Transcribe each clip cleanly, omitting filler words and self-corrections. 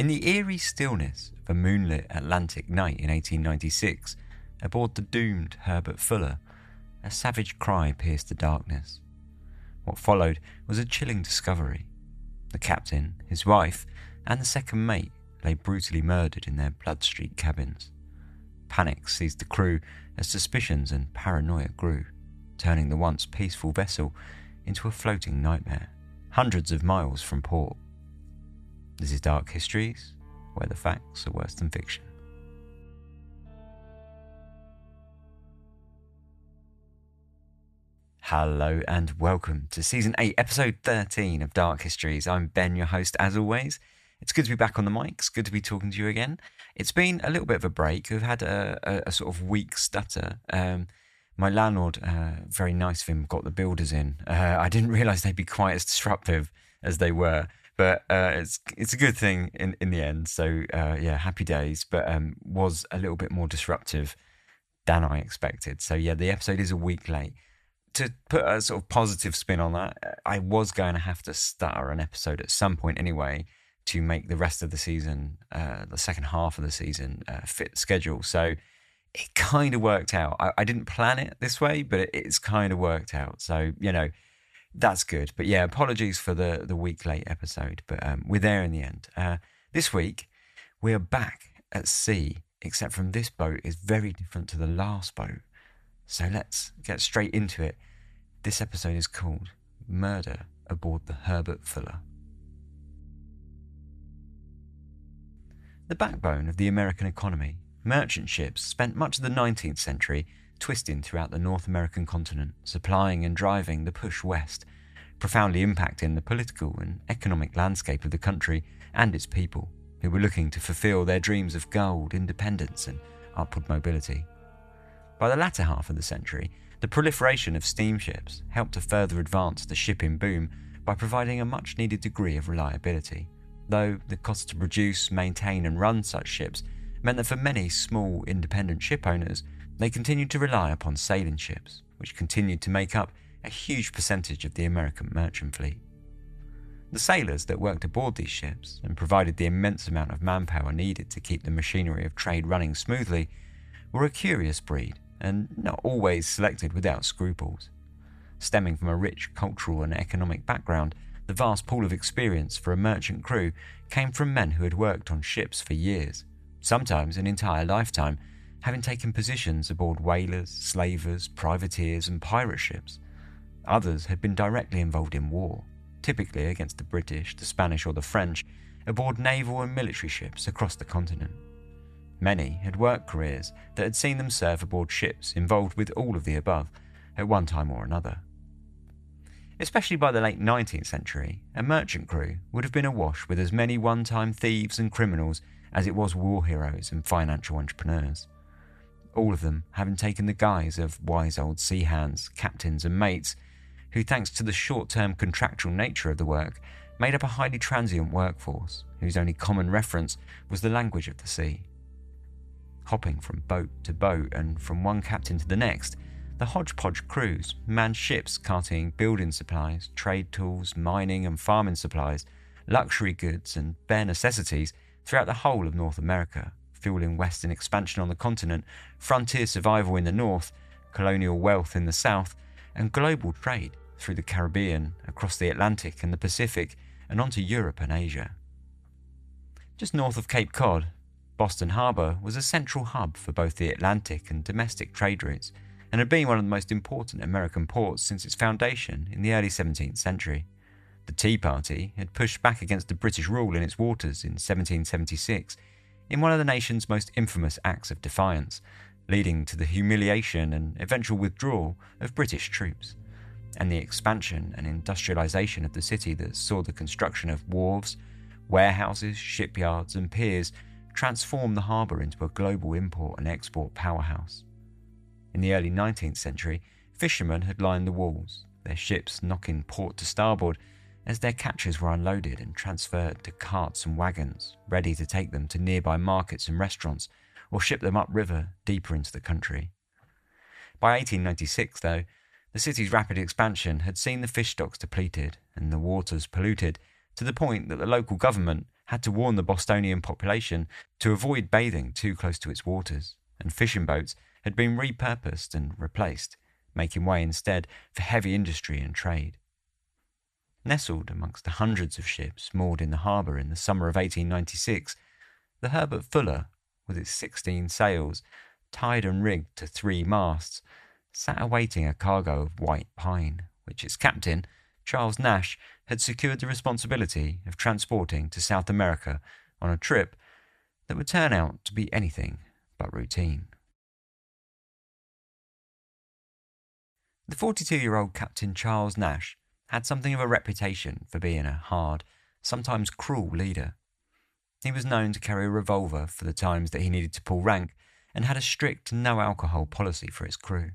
In the eerie stillness of a moonlit Atlantic night in 1896, aboard the doomed Herbert Fuller, a savage cry pierced the darkness. What followed was a chilling discovery. The captain, his wife, and the second mate lay brutally murdered in their blood-streaked cabins. Panic seized the crew as suspicions and paranoia grew, turning the once peaceful vessel into a floating nightmare, hundreds of miles from port. This is Dark Histories, where the facts are worse than fiction. Hello and welcome to Season 8, Episode 13 of Dark Histories. I'm Ben, your host, as always. It's good to be back on the mic. It's good to be talking to you again. It's been a little bit of a break. We've had a sort of weak stutter. My landlord, very nice of him, got the builders in. I didn't realise they'd be quite as disruptive as they were. But it's a good thing in the end. So, happy days. But was a little bit more disruptive than I expected. So, yeah, the episode is a week late. To put a sort of positive spin on that, I was going to have to stutter an episode at some point anyway to make the rest of the season, the second half of the season, fit the schedule. So it kind of worked out. I didn't plan it this way, but it's kind of worked out. So, that's good. But yeah, apologies for the week late episode, but we're there in the end. This week, we are back at sea, except from this boat is very different to the last boat. So let's get straight into it. This episode is called Murder Aboard the Herbert Fuller. The backbone of the American economy, merchant ships spent much of the 19th century twisting throughout the North American continent, supplying and driving the push west, profoundly impacting the political and economic landscape of the country and its people, who were looking to fulfill their dreams of gold, independence and upward mobility. By the latter half of the century, the proliferation of steamships helped to further advance the shipping boom by providing a much-needed degree of reliability, though the cost to produce, maintain and run such ships meant that for many small independent ship owners, they continued to rely upon sailing ships, which continued to make up a huge percentage of the American merchant fleet. The sailors that worked aboard these ships and provided the immense amount of manpower needed to keep the machinery of trade running smoothly were a curious breed and not always selected without scruples. Stemming from a rich cultural and economic background, the vast pool of experience for a merchant crew came from men who had worked on ships for years, sometimes an entire lifetime, having taken positions aboard whalers, slavers, privateers and pirate ships. Others had been directly involved in war, typically against the British, the Spanish or the French, aboard naval and military ships across the continent. Many had work careers that had seen them serve aboard ships involved with all of the above at one time or another. Especially by the late 19th century, a merchant crew would have been awash with as many one-time thieves and criminals as it was war heroes and financial entrepreneurs. All of them having taken the guise of wise old sea hands, captains and mates, who thanks to the short-term contractual nature of the work, made up a highly transient workforce whose only common reference was the language of the sea. Hopping from boat to boat and from one captain to the next, the hodgepodge crews manned ships carting building supplies, trade tools, mining and farming supplies, luxury goods and bare necessities throughout the whole of North America, fueling western expansion on the continent, frontier survival in the north, colonial wealth in the south, and global trade through the Caribbean, across the Atlantic and the Pacific, and onto Europe and Asia. Just north of Cape Cod, Boston Harbor was a central hub for both the Atlantic and domestic trade routes, and had been one of the most important American ports since its foundation in the early 17th century. The Tea Party had pushed back against the British rule in its waters in 1776, in one of the nation's most infamous acts of defiance, leading to the humiliation and eventual withdrawal of British troops, and the expansion and industrialization of the city that saw the construction of wharves, warehouses, shipyards and piers transform the harbour into a global import and export powerhouse. In the early 19th century, fishermen had lined the walls, their ships knocking port to starboard as their catches were unloaded and transferred to carts and wagons, ready to take them to nearby markets and restaurants or ship them upriver deeper into the country. By 1896, though, the city's rapid expansion had seen the fish stocks depleted and the waters polluted to the point that the local government had to warn the Bostonian population to avoid bathing too close to its waters, and fishing boats had been repurposed and replaced, making way instead for heavy industry and trade. Nestled amongst the hundreds of ships moored in the harbour in the summer of 1896, the Herbert Fuller, with its 16 sails, tied and rigged to 3 masts, sat awaiting a cargo of white pine, which its captain, Charles Nash, had secured the responsibility of transporting to South America on a trip that would turn out to be anything but routine. The 42-year-old Captain Charles Nash had something of a reputation for being a hard, sometimes cruel leader. He was known to carry a revolver for the times that he needed to pull rank and had a strict no-alcohol policy for his crew.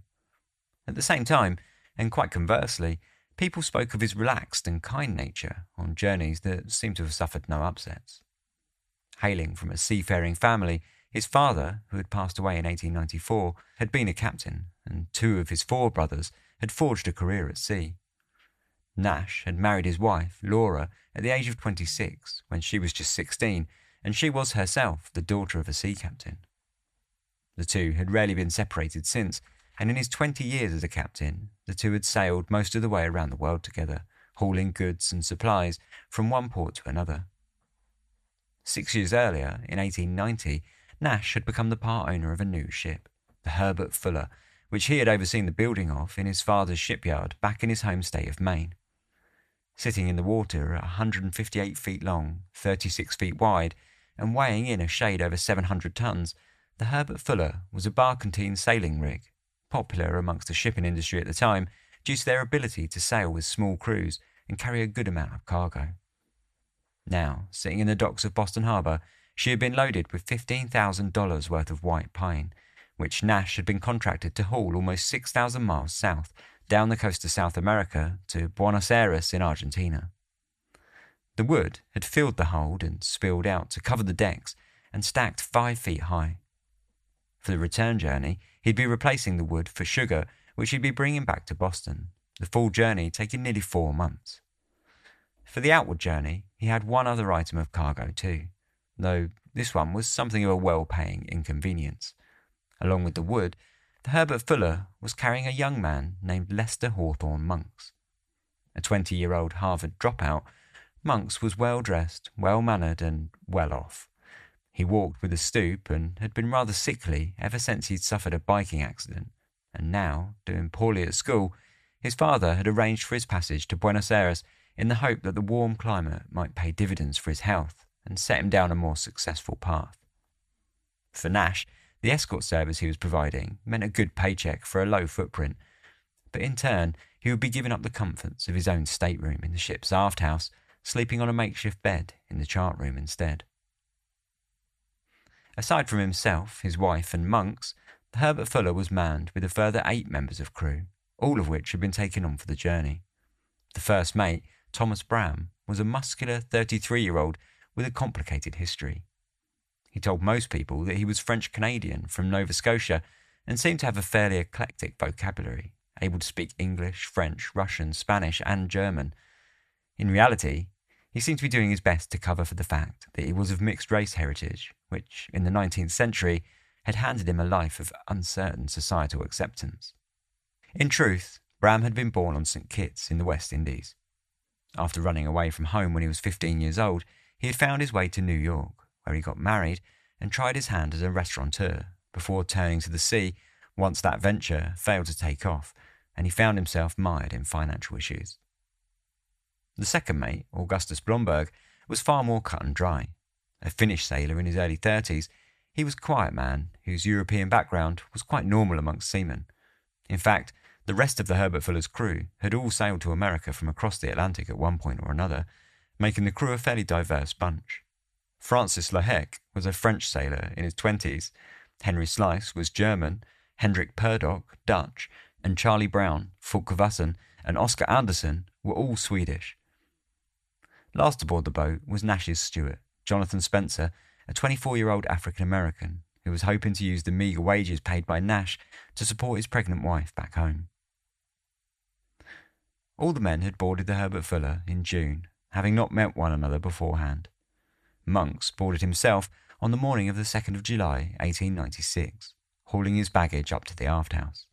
At the same time, and quite conversely, people spoke of his relaxed and kind nature on journeys that seemed to have suffered no upsets. Hailing from a seafaring family, his father, who had passed away in 1894, had been a captain, and 2 of his 4 brothers had forged a career at sea. Nash had married his wife, Laura, at the age of 26, when she was just 16, and she was herself the daughter of a sea captain. The 2 had rarely been separated since, and in his 20 years as a captain, the 2 had sailed most of the way around the world together, hauling goods and supplies from one port to another. 6 years earlier, in 1890, Nash had become the part owner of a new ship, the Herbert Fuller, which he had overseen the building of in his father's shipyard back in his home state of Maine. Sitting in the water at 158 feet long, 36 feet wide, and weighing in a shade over 700 tons, the Herbert Fuller was a barkentine sailing rig, popular amongst the shipping industry at the time due to their ability to sail with small crews and carry a good amount of cargo. Now, sitting in the docks of Boston Harbor, she had been loaded with $15,000 worth of white pine, which Nash had been contracted to haul almost 6,000 miles south, down the coast of South America to Buenos Aires in Argentina. The wood had filled the hold and spilled out to cover the decks and stacked 5 feet high. For the return journey, he'd be replacing the wood for sugar, which he'd be bringing back to Boston, the full journey taking nearly 4 months. For the outward journey, he had one other item of cargo too, though this one was something of a well-paying inconvenience. Along with the wood, the Herbert Fuller was carrying a young man named Lester Hawthorne Monks. A 20-year-old Harvard dropout, Monks was well-dressed, well-mannered, and well-off. He walked with a stoop and had been rather sickly ever since he'd suffered a biking accident, and now, doing poorly at school, his father had arranged for his passage to Buenos Aires in the hope that the warm climate might pay dividends for his health and set him down a more successful path. For Nash, the escort service he was providing meant a good paycheck for a low footprint, but in turn he would be giving up the comforts of his own stateroom in the ship's aft house, sleeping on a makeshift bed in the chart room instead. Aside from himself, his wife and Monks, the Herbert Fuller was manned with a further 8 members of crew, all of which had been taken on for the journey. The first mate, Thomas Bram, was a muscular 33-year-old with a complicated history. He told most people that he was French-Canadian from Nova Scotia and seemed to have a fairly eclectic vocabulary, able to speak English, French, Russian, Spanish and German. In reality, he seemed to be doing his best to cover for the fact that he was of mixed race heritage, which, in the 19th century, had handed him a life of uncertain societal acceptance. In truth, Bram had been born on St. Kitts in the West Indies. After running away from home when he was 15 years old, he had found his way to New York, where he got married and tried his hand as a restaurateur before turning to the sea once that venture failed to take off and he found himself mired in financial issues. The second mate, Augustus Blomberg, was far more cut and dry. A Finnish sailor in his early 30s, he was a quiet man whose European background was quite normal amongst seamen. In fact, the rest of the Herbert Fuller's crew had all sailed to America from across the Atlantic at one point or another, making the crew a fairly diverse bunch. Francis Lahec was a French sailor in his 20s, Henry Slice was German, Hendrik Purdock, Dutch, and Charlie Brown, Fulkewassen, and Oscar Anderson were all Swedish. Last aboard the boat was Nash's steward, Jonathan Spencer, a 24-year-old African-American who was hoping to use the meagre wages paid by Nash to support his pregnant wife back home. All the men had boarded the Herbert Fuller in June, having not met one another beforehand. Monks boarded himself on the morning of the 2nd of July, 1896, hauling his baggage up to the aft house.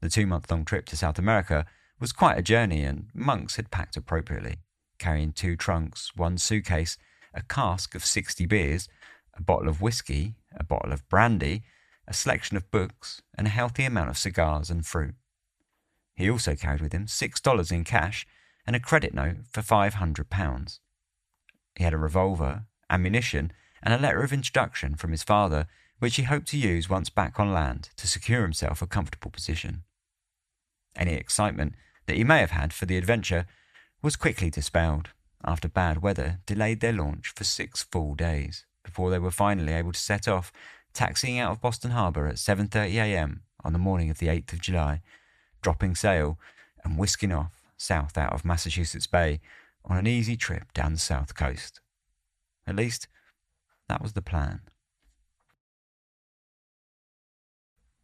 The 2-month-long trip to South America was quite a journey, and Monks had packed appropriately, carrying 2 trunks, 1 suitcase, a cask of 60 beers, a bottle of whiskey, a bottle of brandy, a selection of books, and a healthy amount of cigars and fruit. He also carried with him $6 in cash and a credit note for £500. He had a revolver, ammunition, and a letter of introduction from his father, which he hoped to use once back on land to secure himself a comfortable position. Any excitement that he may have had for the adventure was quickly dispelled after bad weather delayed their launch for 6 full days before they were finally able to set off, taxiing out of Boston Harbour at 7:30 a.m. on the morning of the 8th of July, dropping sail and whisking off south out of Massachusetts Bay on an easy trip down the south coast. At least, that was the plan.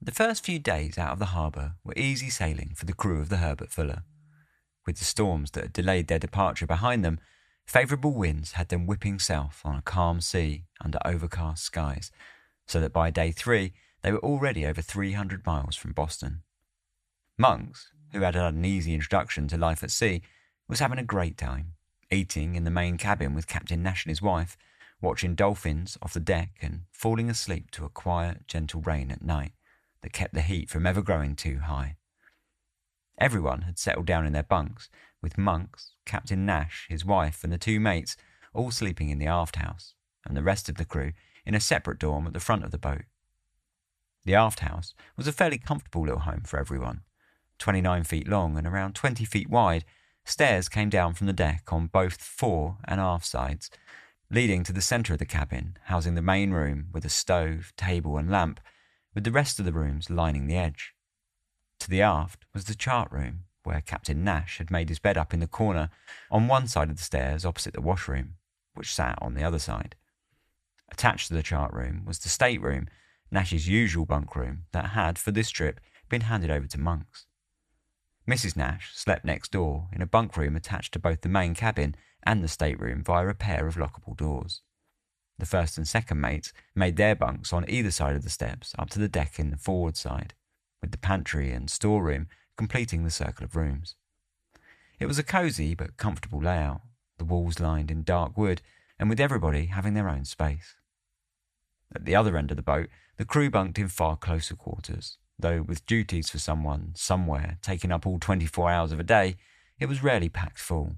The first few days out of the harbour were easy sailing for the crew of the Herbert Fuller. With the storms that had delayed their departure behind them, favourable winds had them whipping south on a calm sea under overcast skies, so that by day 3 they were already over 300 miles from Boston. Monks, who had had an easy introduction to life at sea, was having a great time, eating in the main cabin with Captain Nash and his wife, watching dolphins off the deck and falling asleep to a quiet, gentle rain at night that kept the heat from ever growing too high. Everyone had settled down in their bunks, with Monks, Captain Nash, his wife, and the 2 mates all sleeping in the aft house, and the rest of the crew in a separate dorm at the front of the boat. The aft house was a fairly comfortable little home for everyone. 29 feet long and around 20 feet wide, stairs came down from the deck on both fore and aft sides, leading to the centre of the cabin, housing the main room with a stove, table and lamp, with the rest of the rooms lining the edge. To the aft was the chart room, where Captain Nash had made his bed up in the corner on one side of the stairs opposite the washroom, which sat on the other side. Attached to the chart room was the stateroom, Nash's usual bunk room that had, for this trip, been handed over to Monks. Mrs. Nash slept next door in a bunk room attached to both the main cabin and the stateroom via a pair of lockable doors. The first and second mates made their bunks on either side of the steps up to the deck in the forward side, with the pantry and storeroom completing the circle of rooms. It was a cosy but comfortable layout, the walls lined in dark wood and with everybody having their own space. At the other end of the boat, the crew bunked in far closer quarters, though with duties for someone somewhere taking up all 24 hours of a day, it was rarely packed full.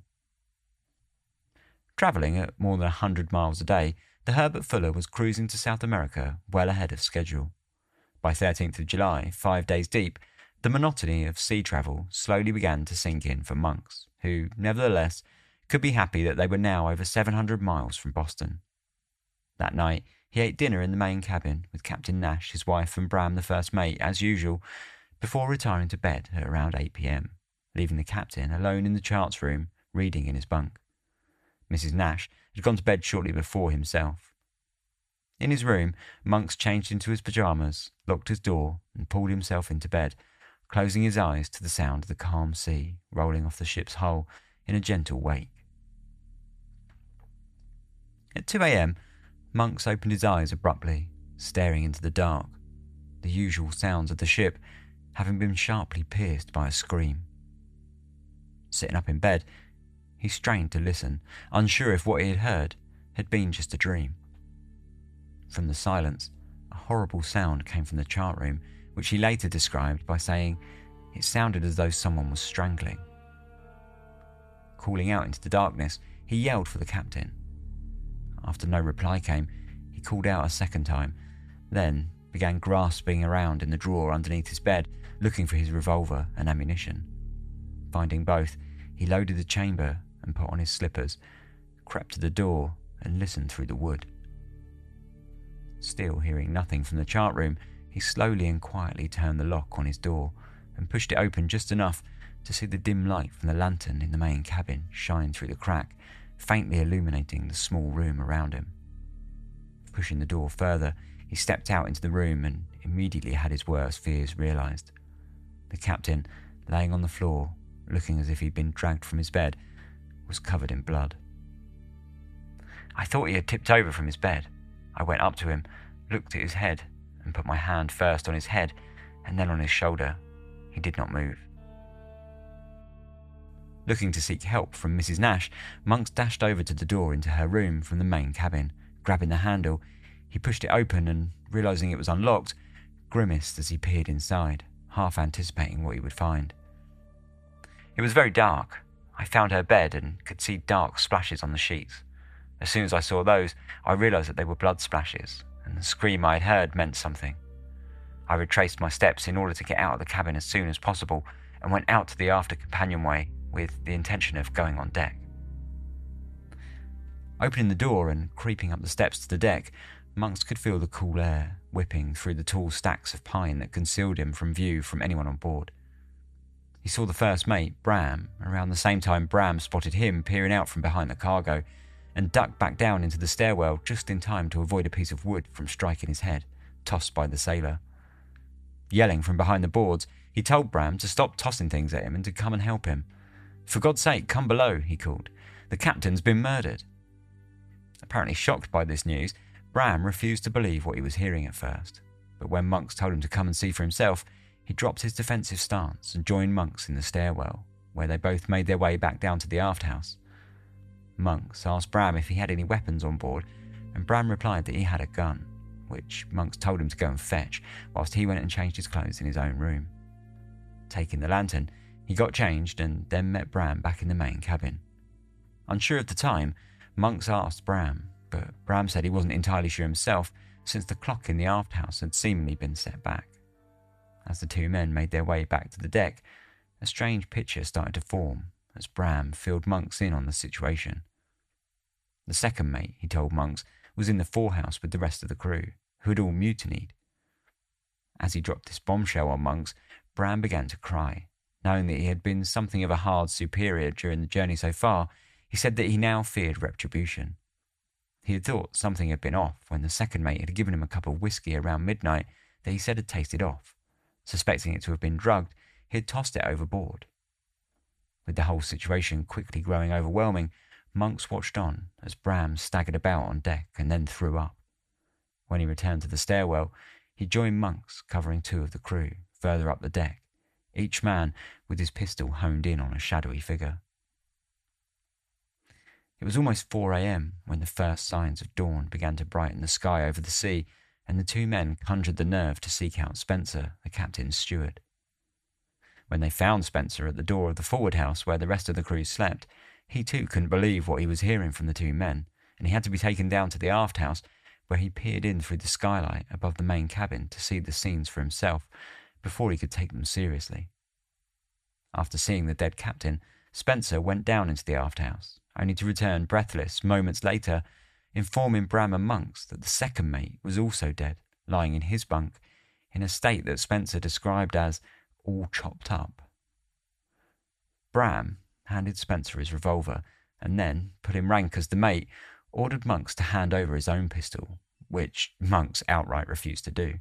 Travelling at more than 100 miles a day, the Herbert Fuller was cruising to South America well ahead of schedule. By 13th of July, 5 days deep, the monotony of sea travel slowly began to sink in for Monks, who, nevertheless, could be happy that they were now over 700 miles from Boston. That night, he ate dinner in the main cabin with Captain Nash, his wife and Bram, the first mate, as usual, before retiring to bed at around 8 p.m, leaving the captain alone in the charts room, reading in his bunk. Mrs. Nash had gone to bed shortly before himself. In his room, Monks changed into his pyjamas, locked his door, and pulled himself into bed, closing his eyes to the sound of the calm sea rolling off the ship's hull in a gentle wake. At 2 a.m, Monks opened his eyes abruptly, staring into the dark, the usual sounds of the ship having been sharply pierced by a scream. Sitting up in bed, he strained to listen, unsure if what he had heard had been just a dream. From the silence, a horrible sound came from the chart room, which he later described by saying it sounded as though someone was strangling. Calling out into the darkness, he yelled for the captain. After no reply came, he called out a second time, then began grasping around in the drawer underneath his bed, looking for his revolver and ammunition. Finding both, he loaded the chamber and put on his slippers, crept to the door and listened through the wood. Still hearing nothing from the chart room, he slowly and quietly turned the lock on his door and pushed it open just enough to see the dim light from the lantern in the main cabin shine through the crack, faintly illuminating the small room around him. Pushing the door further, he stepped out into the room and immediately had his worst fears realised. The captain, laying on the floor, looking as if he'd been dragged from his bed, was covered in blood. I thought he had tipped over from his bed. I went up to him, looked at his head, and put my hand first on his head and then on his shoulder. He did not move. Looking to seek help from Mrs. Nash, Monks dashed over to the door into her room from the main cabin. Grabbing the handle, he pushed it open and, realising it was unlocked, grimaced as he peered inside, half anticipating what he would find. It was very dark. I found her bed and could see dark splashes on the sheets. As soon as I saw those, I realised that they were blood splashes, and the scream I had heard meant something. I retraced my steps in order to get out of the cabin as soon as possible and went out to the after companionway with the intention of going on deck. Opening the door and creeping up the steps to the deck, Monks could feel the cool air whipping through the tall stacks of pine that concealed him from view from anyone on board. He saw the first mate, Bram, around the same time Bram spotted him peering out from behind the cargo, and ducked back down into the stairwell just in time to avoid a piece of wood from striking his head, tossed by the sailor. Yelling from behind the boards, he told Bram to stop tossing things at him and to come and help him. "For God's sake, come below," he called. "The captain's been murdered." Apparently shocked by this news, Bram refused to believe what he was hearing at first, but when Monks told him to come and see for himself, he dropped his defensive stance and joined Monks in the stairwell, where they both made their way back down to the aft house. Monks asked Bram if he had any weapons on board, and Bram replied that he had a gun, which Monks told him to go and fetch, whilst he went and changed his clothes in his own room. Taking the lantern, he got changed and then met Bram back in the main cabin. Unsure of the time, Monks asked Bram, but Bram said he wasn't entirely sure himself, since the clock in the aft house had seemingly been set back. As the two men made their way back to the deck, a strange picture started to form as Bram filled Monks in on the situation. The second mate, he told Monks, was in the forehouse with the rest of the crew, who had all mutinied. As he dropped this bombshell on Monks, Bram began to cry. Knowing that he had been something of a hard superior during the journey so far, he said that he now feared retribution. He had thought something had been off when the second mate had given him a cup of whiskey around midnight that he said had tasted off. Suspecting it to have been drugged, he had tossed it overboard. With the whole situation quickly growing overwhelming, Monks watched on as Bram staggered about on deck and then threw up. When he returned to the stairwell, he joined Monks covering two of the crew further up the deck, each man with his pistol honed in on a shadowy figure. It was almost 4 a.m. when the first signs of dawn began to brighten the sky over the sea, and the two men conjured the nerve to seek out Spencer, the captain's steward. When they found Spencer at the door of the forward house where the rest of the crew slept, he too couldn't believe what he was hearing from the two men, and he had to be taken down to the aft house, where he peered in through the skylight above the main cabin to see the scenes for himself before he could take them seriously. After seeing the dead captain, Spencer went down into the aft house, only to return breathless moments later, informing Bram and Monks that the second mate was also dead, lying in his bunk, in a state that Spencer described as all chopped up. Bram handed Spencer his revolver, and then, putting rank as the mate, ordered Monks to hand over his own pistol, which Monks outright refused to do.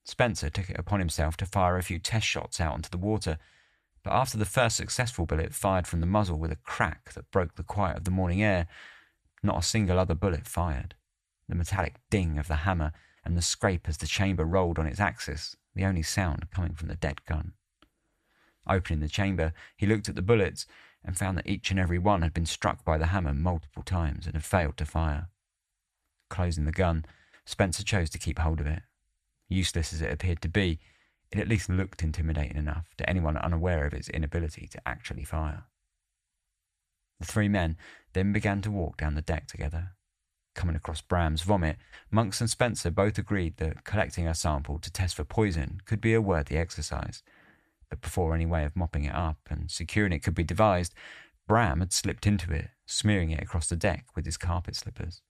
Spencer took it upon himself to fire a few test shots out onto the water, but after the first successful bullet fired from the muzzle with a crack that broke the quiet of the morning air, not a single other bullet fired. The metallic ding of the hammer and the scrape as the chamber rolled on its axis, the only sound coming from the dead gun. Opening the chamber, he looked at the bullets and found that each and every one had been struck by the hammer multiple times and had failed to fire. Closing the gun, Spencer chose to keep hold of it. Useless as it appeared to be, it at least looked intimidating enough to anyone unaware of its inability to actually fire. The three men then began to walk down the deck together. Coming across Bram's vomit, Monks and Spencer both agreed that collecting a sample to test for poison could be a worthy exercise, but before any way of mopping it up and securing it could be devised, Bram had slipped into it, smearing it across the deck with his carpet slippers.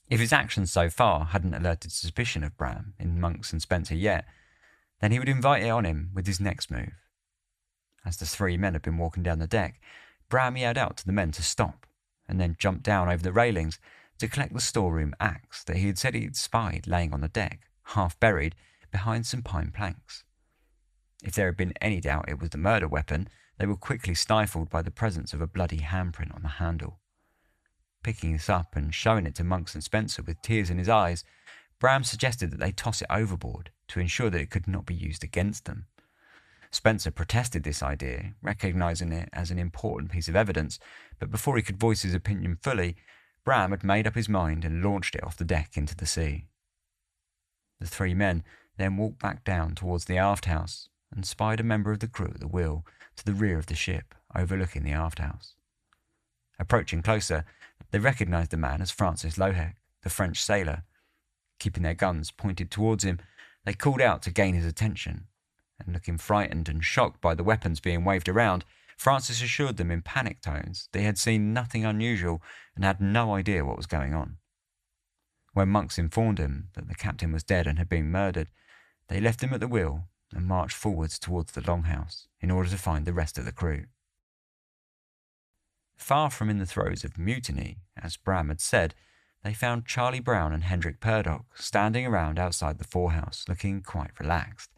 If his actions so far hadn't alerted suspicion of Bram in Monks and Spencer yet, then he would invite it on him with his next move. As the three men had been walking down the deck, Bram yelled out to the men to stop, and then jumped down over the railings to collect the storeroom axe that he had said he had spied laying on the deck, half buried behind some pine planks. If there had been any doubt it was the murder weapon, they were quickly stifled by the presence of a bloody handprint on the handle. Picking this up and showing it to Monks and Spencer with tears in his eyes, Bram suggested that they toss it overboard to ensure that it could not be used against them. Spencer protested this idea, recognising it as an important piece of evidence, but before he could voice his opinion fully, Bram had made up his mind and launched it off the deck into the sea. The three men then walked back down towards the aft house and spied a member of the crew at the wheel to the rear of the ship, overlooking the aft house. Approaching closer, they recognised the man as Francis Lohek, the French sailor. Keeping their guns pointed towards him, they called out to gain his attention, and looking frightened and shocked by the weapons being waved around, Francis assured them in panic tones they had seen nothing unusual and had no idea what was going on. When Monks informed him that the captain was dead and had been murdered, they left him at the wheel and marched forwards towards the longhouse in order to find the rest of the crew. Far from in the throes of mutiny, as Bram had said, they found Charlie Brown and Hendrik Purdock standing around outside the forehouse, looking quite relaxed.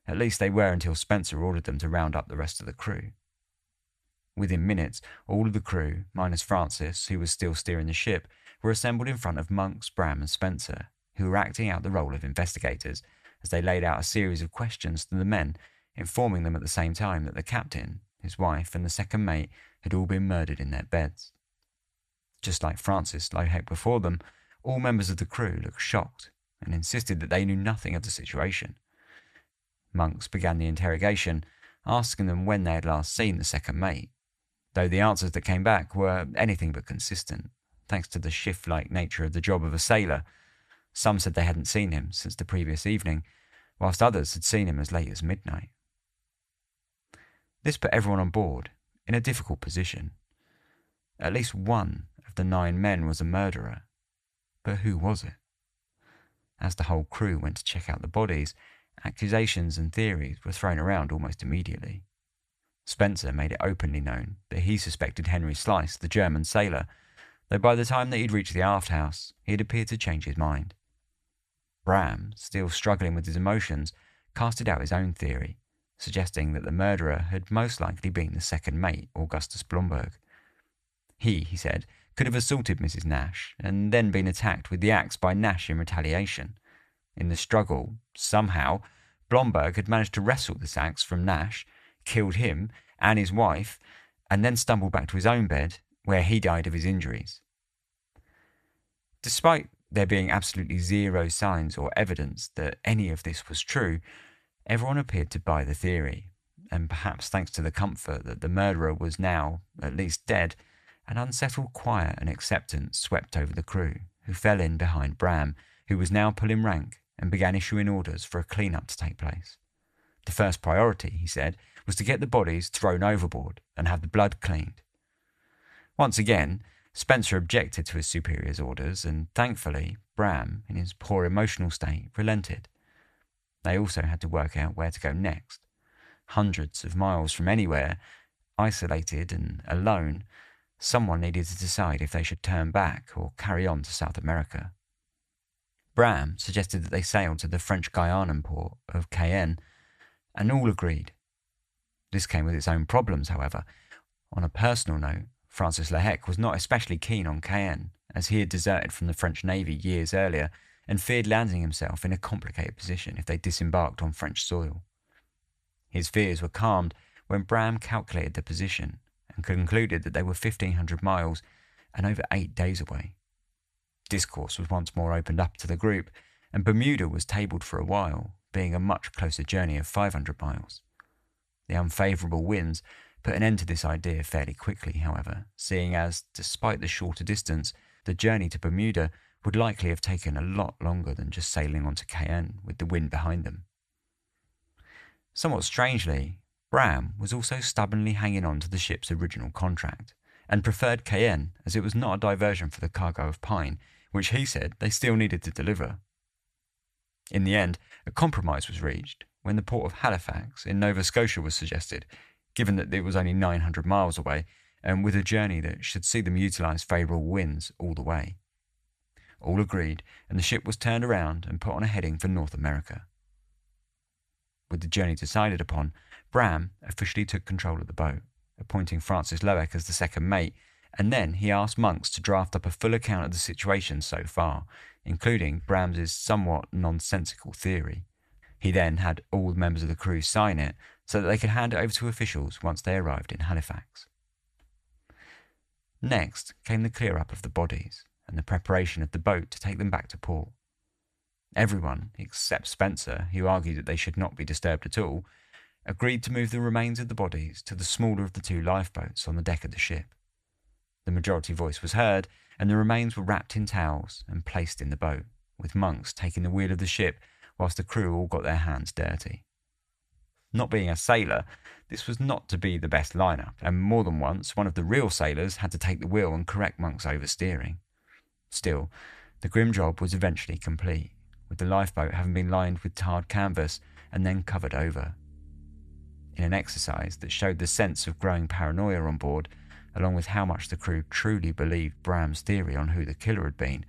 At least they were until Spencer ordered them to round up the rest of the crew. Within minutes, all of the crew, minus Francis, who was still steering the ship, were assembled in front of Monks, Bram and Spencer, who were acting out the role of investigators, as they laid out a series of questions to the men, informing them at the same time that the captain, his wife and the second mate had all been murdered in their beds. Just like Francis Lohek before them, all members of the crew looked shocked and insisted that they knew nothing of the situation. Monks began the interrogation, asking them when they had last seen the second mate, though the answers that came back were anything but consistent, thanks to the shift-like nature of the job of a sailor. Some said they hadn't seen him since the previous evening, whilst others had seen him as late as midnight. This put everyone on board in a difficult position. At least one of the 9 men was a murderer, but who was it? As the whole crew went to check out the bodies, accusations and theories were thrown around almost immediately. Spencer made it openly known that he suspected Henry Slice, the German sailor, though by the time that he'd reached the aft house, he had appeared to change his mind. Bram, still struggling with his emotions, casted out his own theory, suggesting that the murderer had most likely been the second mate, Augustus Blomberg. He said, could have assaulted Mrs. Nash and then been attacked with the axe by Nash in retaliation. In the struggle, somehow, Blomberg had managed to wrestle this axe from Nash, killed him and his wife, and then stumbled back to his own bed, where he died of his injuries. Despite there being absolutely zero signs or evidence that any of this was true, everyone appeared to buy the theory, and perhaps thanks to the comfort that the murderer was now, at least dead, an unsettled quiet and acceptance swept over the crew, who fell in behind Bram, who was now pulling rank and began issuing orders for a clean-up to take place. The first priority, he said, was to get the bodies thrown overboard and have the blood cleaned. Once again, Spencer objected to his superior's orders, and thankfully, Bram, in his poor emotional state, relented. They also had to work out where to go next. Hundreds of miles from anywhere, isolated and alone, someone needed to decide if they should turn back or carry on to South America. Bram suggested that they sail to the French Guianan port of Cayenne, and all agreed. This came with its own problems, however. On a personal note, Francis Lohek was not especially keen on Cayenne, as he had deserted from the French Navy years earlier and feared landing himself in a complicated position if they disembarked on French soil. His fears were calmed when Bram calculated the position and concluded that they were 1,500 miles and over 8 days away. Discourse was once more opened up to the group, and Bermuda was tabled for a while, being a much closer journey of 500 miles. The unfavourable winds put an end to this idea fairly quickly, however, seeing as, despite the shorter distance, the journey to Bermuda would likely have taken a lot longer than just sailing onto Cayenne with the wind behind them. Somewhat strangely, Bram was also stubbornly hanging on to the ship's original contract, and preferred Cayenne as it was not a diversion for the cargo of pine, which he said they still needed to deliver. In the end, a compromise was reached when the port of Halifax in Nova Scotia was suggested, given that it was only 900 miles away and with a journey that should see them utilise favourable winds all the way. All agreed, and the ship was turned around and put on a heading for North America. With the journey decided upon, Bram officially took control of the boat, appointing Francis Lohek as the second mate and then he asked Monks to draft up a full account of the situation so far, including Bram's somewhat nonsensical theory. He then had all the members of the crew sign it so that they could hand it over to officials once they arrived in Halifax. Next came the clear-up of the bodies and the preparation of the boat to take them back to port. Everyone, except Spencer, who argued that they should not be disturbed at all, agreed to move the remains of the bodies to the smaller of the two lifeboats on the deck of the ship. The majority voice was heard, and the remains were wrapped in towels and placed in the boat, with Monks taking the wheel of the ship whilst the crew all got their hands dirty. Not being a sailor, this was not to be the best lineup, and more than once one of the real sailors had to take the wheel and correct Monks' oversteering. Still, the grim job was eventually complete, with the lifeboat having been lined with tarred canvas and then covered over. In an exercise that showed the sense of growing paranoia on board, along with how much the crew truly believed Bram's theory on who the killer had been,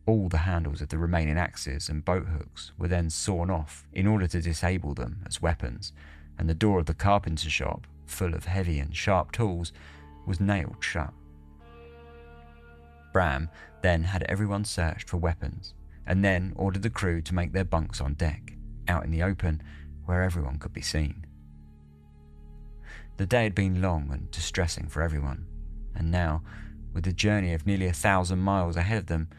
all the handles of the remaining axes and boat hooks were then sawn off in order to disable them as weapons, and the door of the carpenter's shop, full of heavy and sharp tools, was nailed shut. Bram then had everyone searched for weapons, and then ordered the crew to make their bunks on deck, out in the open, where everyone could be seen. The day had been long and distressing for everyone, and now, with the journey of nearly 1,000 miles ahead of them,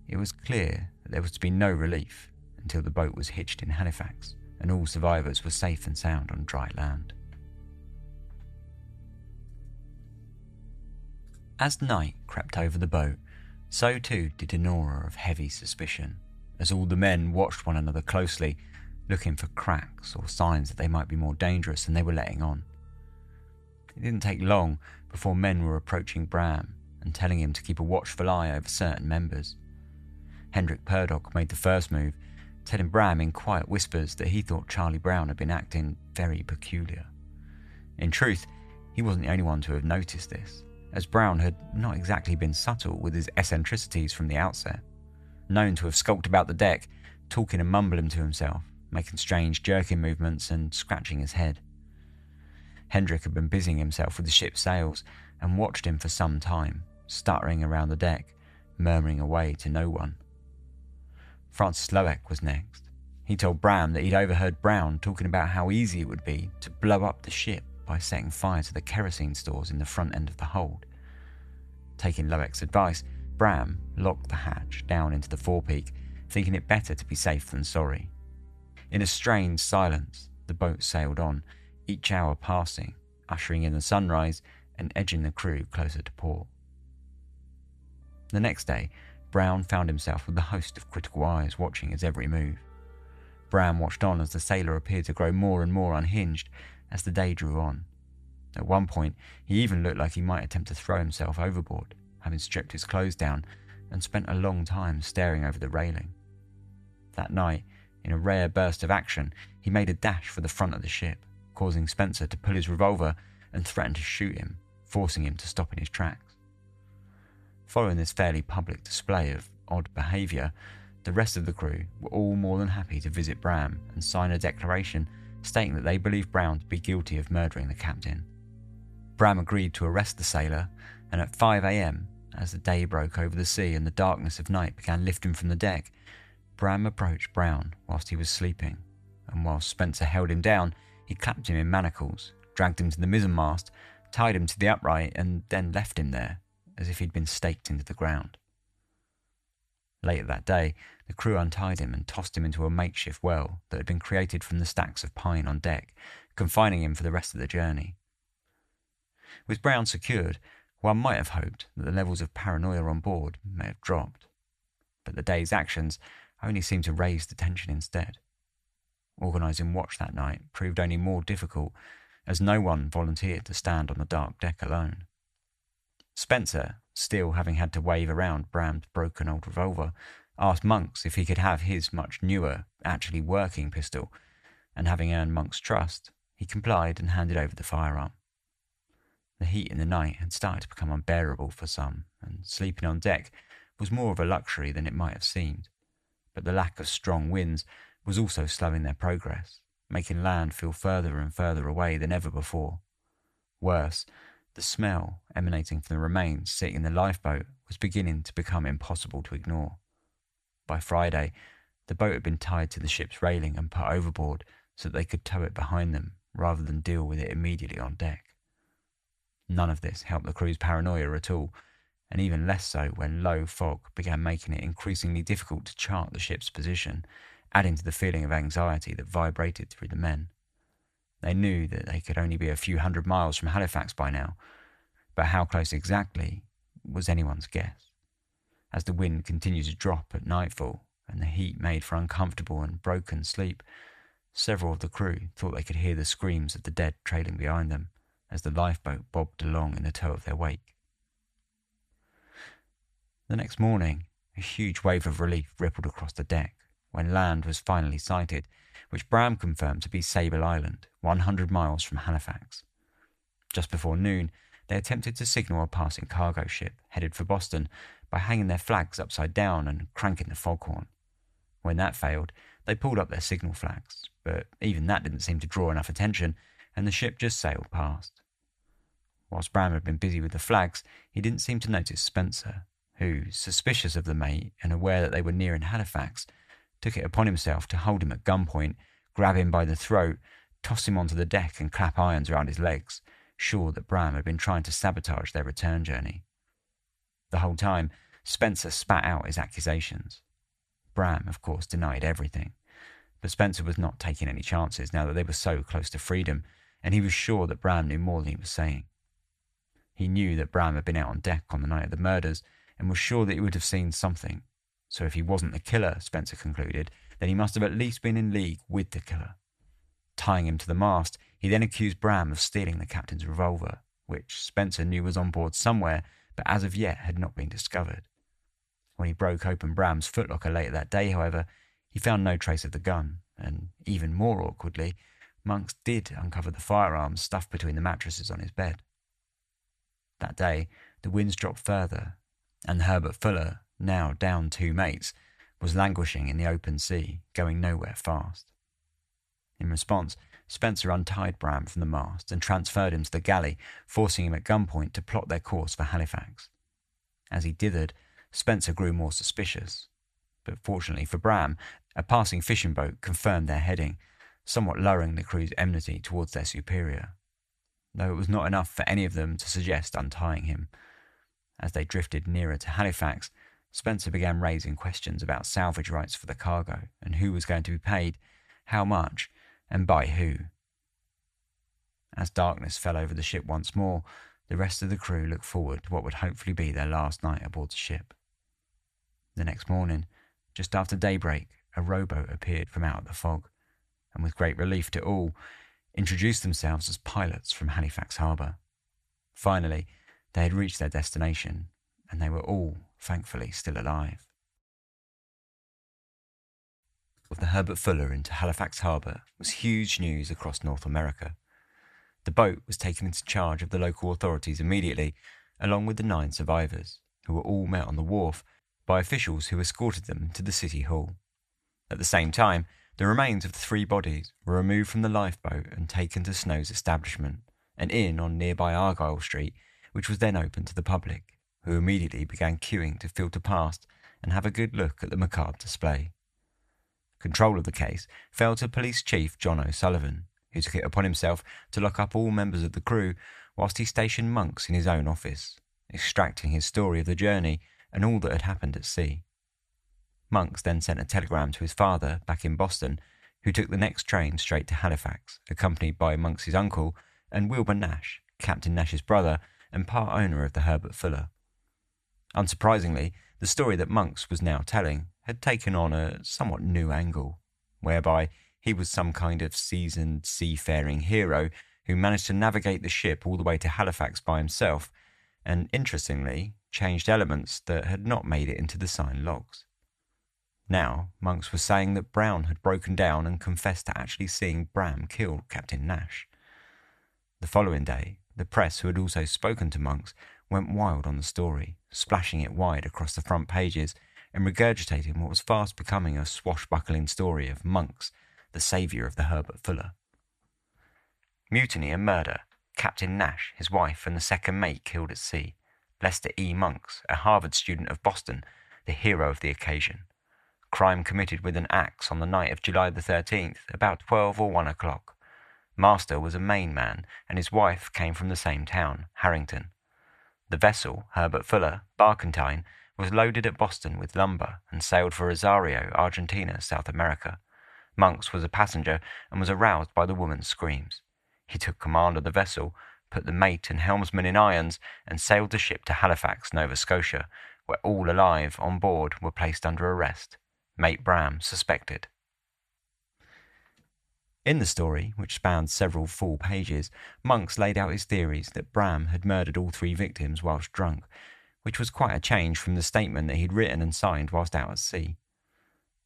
it was clear that there was to be no relief until the boat was hitched in Halifax and all survivors were safe and sound on dry land. As night crept over the boat, so too did an aura of heavy suspicion, as all the men watched one another closely, looking for cracks or signs that they might be more dangerous than they were letting on. It didn't take long before men were approaching Bram and telling him to keep a watchful eye over certain members. Hendrik Purdock made the first move, telling Bram in quiet whispers that he thought Charlie Brown had been acting very peculiar. In truth, he wasn't the only one to have noticed this, as Brown had not exactly been subtle with his eccentricities from the outset, known to have skulked about the deck, talking and mumbling to himself, making strange jerking movements and scratching his head. Hendrik had been busying himself with the ship's sails and watched him for some time, stuttering around the deck, murmuring away to no one. Francis Loeck was next. He told Bram that he'd overheard Brown talking about how easy it would be to blow up the ship by setting fire to the kerosene stores in the front end of the hold. Taking Loeck's advice, Bram locked the hatch down into the forepeak, thinking it better to be safe than sorry. In a strained silence, the boat sailed on, each hour passing, ushering in the sunrise and edging the crew closer to port. The next day, Brown found himself with a host of critical eyes watching his every move. Bram watched on as the sailor appeared to grow more and more unhinged as the day drew on. At one point, he even looked like he might attempt to throw himself overboard, having stripped his clothes down and spent a long time staring over the railing. That night, in a rare burst of action, he made a dash for the front of the ship, causing Spencer to pull his revolver and threaten to shoot him, forcing him to stop in his tracks. Following this fairly public display of odd behaviour, the rest of the crew were all more than happy to visit Bram and sign a declaration stating that they believed Brown to be guilty of murdering the captain. Bram agreed to arrest the sailor, and at 5 a.m, as the day broke over the sea and the darkness of night began lifting from the deck, Bram approached Brown whilst he was sleeping, and whilst Spencer held him down, he clapped him in manacles, dragged him to the mizzenmast, tied him to the upright, and then left him there, as if he'd been staked into the ground. Later that day, the crew untied him and tossed him into a makeshift well that had been created from the stacks of pine on deck, confining him for the rest of the journey. With Brown secured, one might have hoped that the levels of paranoia on board may have dropped, but the day's actions only seemed to raise the tension instead. Organising watch that night proved only more difficult, as no one volunteered to stand on the dark deck alone. Spencer, still having had to wave around Bram's broken old revolver, asked Monks if he could have his much newer, actually working pistol, and having earned Monk's trust, he complied and handed over the firearm. The heat in the night had started to become unbearable for some, and sleeping on deck was more of a luxury than it might have seemed, but the lack of strong winds was also slowing their progress, making land feel further and further away than ever before. Worse, The smell emanating from the remains sitting in the lifeboat was beginning to become impossible to ignore. By Friday, the boat had been tied to the ship's railing and put overboard so that they could tow it behind them rather than deal with it immediately on deck. None of this helped the crew's paranoia at all, and even less so when low fog began making it increasingly difficult to chart the ship's position, adding to the feeling of anxiety that vibrated through the men. They knew that they could only be a few hundred miles from Halifax by now, but how close exactly was anyone's guess. As the wind continued to drop at nightfall and the heat made for uncomfortable and broken sleep, several of the crew thought they could hear the screams of the dead trailing behind them as the lifeboat bobbed along in the tow of their wake. The next morning, a huge wave of relief rippled across the deck when land was finally sighted, which Bram confirmed to be Sable Island, 100 miles from Halifax. Just before noon, they attempted to signal a passing cargo ship headed for Boston by hanging their flags upside down and cranking the foghorn. When that failed, they pulled up their signal flags, but even that didn't seem to draw enough attention, and the ship just sailed past. Whilst Bram had been busy with the flags, he didn't seem to notice Spencer, who, suspicious of the mate and aware that they were nearing Halifax, took it upon himself to hold him at gunpoint, grab him by the throat, toss him onto the deck and clap irons around his legs, sure that Bram had been trying to sabotage their return journey. The whole time, Spencer spat out his accusations. Bram, of course, denied everything, but Spencer was not taking any chances now that they were so close to freedom, and he was sure that Bram knew more than he was saying. He knew that Bram had been out on deck on the night of the murders, and was sure that he would have seen something. So if he wasn't the killer, Spencer concluded, then he must have at least been in league with the killer. Tying him to the mast, he then accused Bram of stealing the captain's revolver, which Spencer knew was on board somewhere, but as of yet had not been discovered. When he broke open Bram's footlocker later that day, however, he found no trace of the gun, and even more awkwardly, Monks did uncover the firearms stuffed between the mattresses on his bed. That day, the winds dropped further, and Herbert Fuller, now down 2 mates, was languishing in the open sea, going nowhere fast. In response, Spencer untied Bram from the mast and transferred him to the galley, forcing him at gunpoint to plot their course for Halifax. As he dithered, Spencer grew more suspicious, but fortunately for Bram, a passing fishing boat confirmed their heading, somewhat lowering the crew's enmity towards their superior, though it was not enough for any of them to suggest untying him. As they drifted nearer to Halifax, Spencer began raising questions about salvage rights for the cargo and who was going to be paid, how much, and by who. As darkness fell over the ship once more, the rest of the crew looked forward to what would hopefully be their last night aboard the ship. The next morning, just after daybreak, a rowboat appeared from out of the fog, and with great relief to all, introduced themselves as pilots from Halifax Harbour. Finally, they had reached their destination, and they were all, thankfully, still alive. Of the Herbert Fuller into Halifax Harbour was huge news across North America. The boat was taken into charge of the local authorities immediately, along with the 9 survivors, who were all met on the wharf by officials who escorted them to the city hall. At the same time, the remains of the 3 bodies were removed from the lifeboat and taken to Snow's establishment, an inn on nearby Argyle Street, which was then open to the public, who immediately began queuing to filter past and have a good look at the macabre display. Control of the case fell to Police Chief John O'Sullivan, who took it upon himself to lock up all members of the crew whilst he stationed Monks in his own office, extracting his story of the journey and all that had happened at sea. Monks then sent a telegram to his father back in Boston, who took the next train straight to Halifax, accompanied by Monks' uncle and Wilbur Nash, Captain Nash's brother and part owner of the Herbert Fuller. Unsurprisingly, the story that Monks was now telling had taken on a somewhat new angle, whereby he was some kind of seasoned seafaring hero who managed to navigate the ship all the way to Halifax by himself, and interestingly, changed elements that had not made it into the signed logs. Now, Monks was saying that Brown had broken down and confessed to actually seeing Bram kill Captain Nash. The following day, the press, who had also spoken to Monks, went wild on the story, splashing it wide across the front pages and regurgitating what was fast becoming a swashbuckling story of Monks, the saviour of the Herbert Fuller. Mutiny and murder Captain Nash, his wife, and the second mate killed at sea. Lester E. Monks, a Harvard student of Boston, the hero of the occasion. Crime committed with an axe on the night of July the 13th, about 12 or 1 o'clock. Master was a Maine man, and his wife came from the same town, Harrington. The vessel, Herbert Fuller, barkentine, was loaded at Boston with lumber and sailed for Rosario, Argentina, South America. Monks was a passenger and was aroused by the woman's screams. He took command of the vessel, put the mate and helmsman in irons, and sailed the ship to Halifax, Nova Scotia, where all alive on board were placed under arrest. Mate Bram suspected. In the story, which spanned several full pages, Monks laid out his theories that Bram had murdered all 3 victims whilst drunk, which was quite a change from the statement that he'd written and signed whilst out at sea.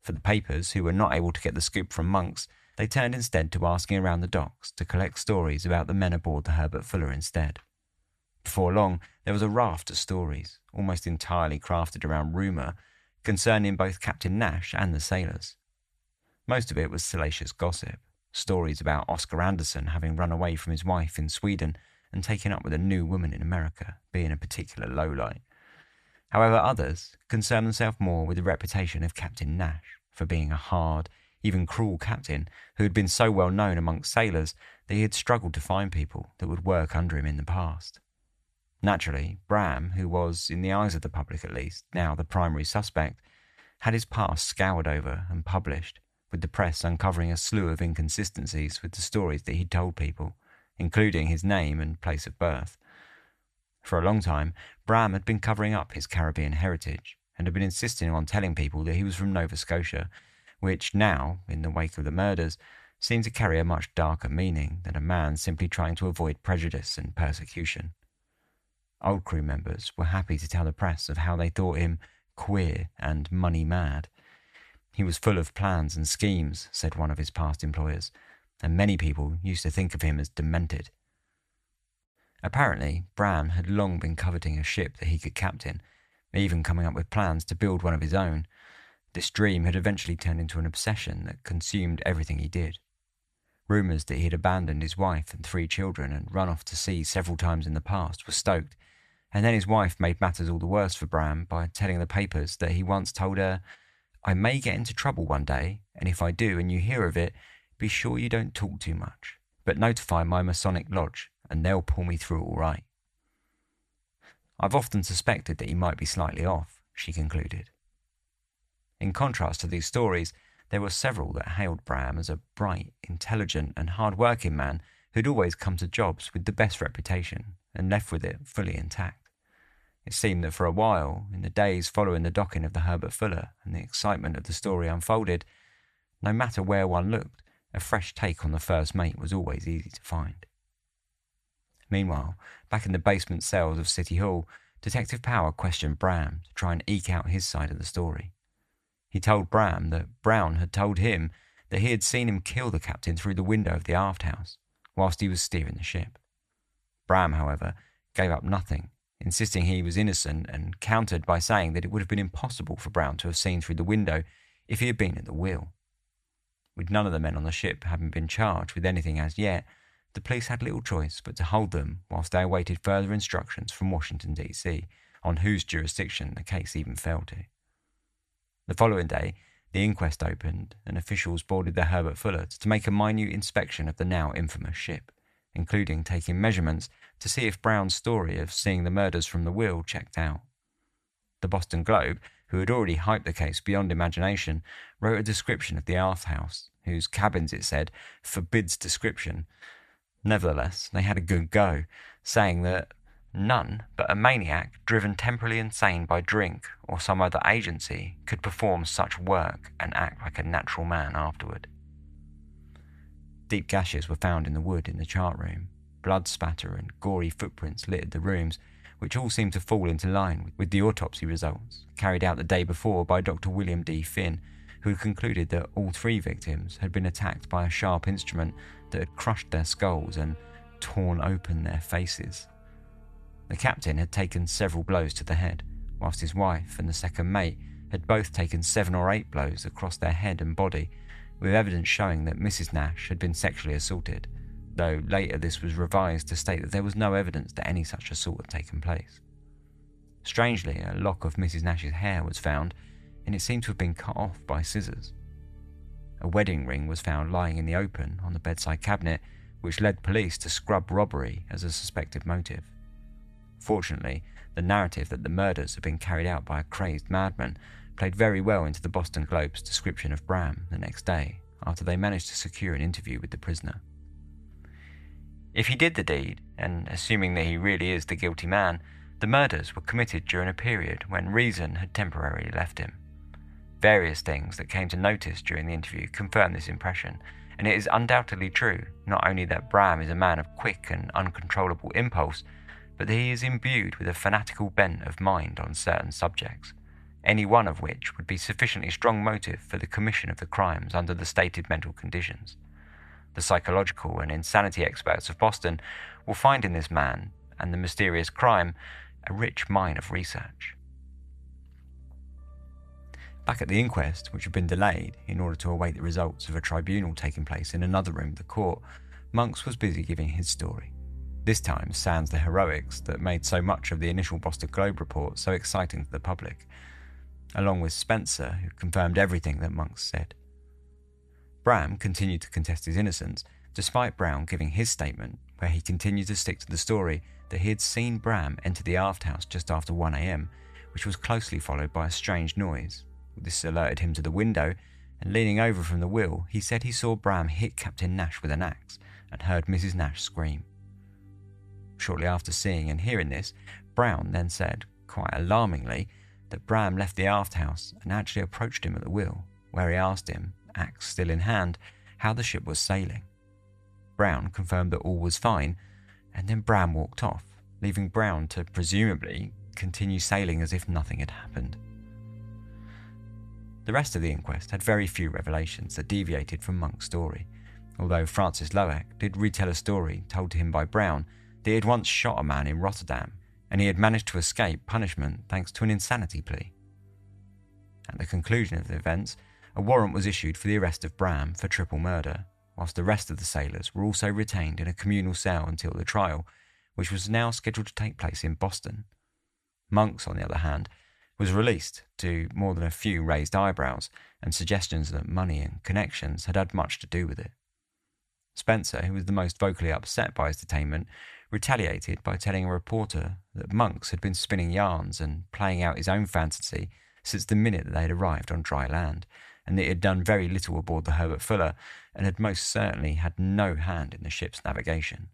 For the papers, who were not able to get the scoop from Monks, they turned instead to asking around the docks to collect stories about the men aboard the Herbert Fuller instead. Before long, there was a raft of stories, almost entirely crafted around rumour, concerning both Captain Nash and the sailors. Most of it was salacious gossip, stories about Oscar Anderson having run away from his wife in Sweden and taken up with a new woman in America, being a particular lowlight. However, others concerned themselves more with the reputation of Captain Nash for being a hard, even cruel captain who had been so well known amongst sailors that he had struggled to find people that would work under him in the past. Naturally, Bram, who was, in the eyes of the public at least, now the primary suspect, had his past scoured over and published, with the press uncovering a slew of inconsistencies with the stories that he'd told people, including his name and place of birth. For a long time, Bram had been covering up his Caribbean heritage and had been insisting on telling people that he was from Nova Scotia, which now, in the wake of the murders, seemed to carry a much darker meaning than a man simply trying to avoid prejudice and persecution. Old crew members were happy to tell the press of how they thought him queer and money mad. He was full of plans and schemes, said one of his past employers, and many people used to think of him as demented. Apparently, Bram had long been coveting a ship that he could captain, even coming up with plans to build one of his own. This dream had eventually turned into an obsession that consumed everything he did. Rumours that he had abandoned his wife and 3 children and run off to sea several times in the past were stoked, and then his wife made matters all the worse for Bram by telling the papers that he once told her, "I may get into trouble one day, and if I do and you hear of it, be sure you don't talk too much, but notify my Masonic Lodge, and they'll pull me through all right." "I've often suspected that he might be slightly off," she concluded. In contrast to these stories, there were several that hailed Bram as a bright, intelligent and hard-working man who'd always come to jobs with the best reputation and left with it fully intact. It seemed that for a while, in the days following the docking of the Herbert Fuller and the excitement of the story unfolded, no matter where one looked, a fresh take on the first mate was always easy to find. Meanwhile, back in the basement cells of City Hall, Detective Power questioned Bram to try and eke out his side of the story. He told Bram that Brown had told him that he had seen him kill the captain through the window of the aft house, whilst he was steering the ship. Bram, however, gave up nothing, insisting he was innocent, and countered by saying that it would have been impossible for Brown to have seen through the window if he had been at the wheel. With none of the men on the ship having been charged with anything as yet, the police had little choice but to hold them whilst they awaited further instructions from Washington, D.C., on whose jurisdiction the case even fell to. The following day, the inquest opened, and officials boarded the Herbert Fuller to make a minute inspection of the now infamous ship, including taking measurements to see if Brown's story of seeing the murders from the wheel checked out. The Boston Globe, who had already hyped the case beyond imagination, wrote a description of the aft house, whose cabins, it said, forbids description. Nevertheless, they had a good go, saying that none but a maniac driven temporarily insane by drink or some other agency could perform such work and act like a natural man afterward. Deep gashes were found in the wood in the chart room. Blood spatter and gory footprints littered the rooms, which all seemed to fall into line with the autopsy results carried out the day before by Dr. William D. Finn, who had concluded that all 3 victims had been attacked by a sharp instrument that had crushed their skulls and torn open their faces. The captain had taken several blows to the head, whilst his wife and the second mate had both taken 7 or 8 blows across their head and body, with evidence showing that Mrs. Nash had been sexually assaulted, though later this was revised to state that there was no evidence that any such assault had taken place. Strangely, a lock of Mrs. Nash's hair was found, and it seemed to have been cut off by scissors. A wedding ring was found lying in the open on the bedside cabinet, which led police to scrub robbery as a suspected motive. Fortunately, the narrative that the murders had been carried out by a crazed madman played very well into the Boston Globe's description of Bram the next day, after they managed to secure an interview with the prisoner. If he did the deed, and assuming that he really is the guilty man, the murders were committed during a period when reason had temporarily left him. Various things that came to notice during the interview confirm this impression, and it is undoubtedly true not only that Bram is a man of quick and uncontrollable impulse, but that he is imbued with a fanatical bent of mind on certain subjects, any one of which would be sufficiently strong motive for the commission of the crimes under the stated mental conditions. The psychological and insanity experts of Boston will find in this man and the mysterious crime a rich mine of research. Back at the inquest, which had been delayed in order to await the results of a tribunal taking place in another room of the court, Monks was busy giving his story. This time sans the heroics that made so much of the initial Boston Globe report so exciting to the public, along with Spencer, who confirmed everything that Monks said. Bram continued to contest his innocence, despite Brown giving his statement, where he continued to stick to the story that he had seen Bram enter the aft house just after 1 a.m, which was closely followed by a strange noise. This alerted him to the window, and leaning over from the wheel, he said he saw Bram hit Captain Nash with an axe and heard Mrs. Nash scream. Shortly after seeing and hearing this, Brown then said, quite alarmingly, that Bram left the aft house and actually approached him at the wheel, where he asked him, axe still in hand, how the ship was sailing. Brown confirmed that all was fine, and then Bram walked off, leaving Brown to presumably continue sailing as if nothing had happened. The rest of the inquest had very few revelations that deviated from Monk's story, although Francis Loeck did retell a story told to him by Brown that he had once shot a man in Rotterdam, and he had managed to escape punishment thanks to an insanity plea. At the conclusion of the events, a warrant was issued for the arrest of Bram for triple murder, whilst the rest of the sailors were also retained in a communal cell until the trial, which was now scheduled to take place in Boston. Monks, on the other hand, was released to more than a few raised eyebrows and suggestions that money and connections had had much to do with it. Spencer, who was the most vocally upset by his detainment, retaliated by telling a reporter that Monks had been spinning yarns and playing out his own fantasy since the minute that they had arrived on dry land, and that he had done very little aboard the Herbert Fuller and had most certainly had no hand in the ship's navigation.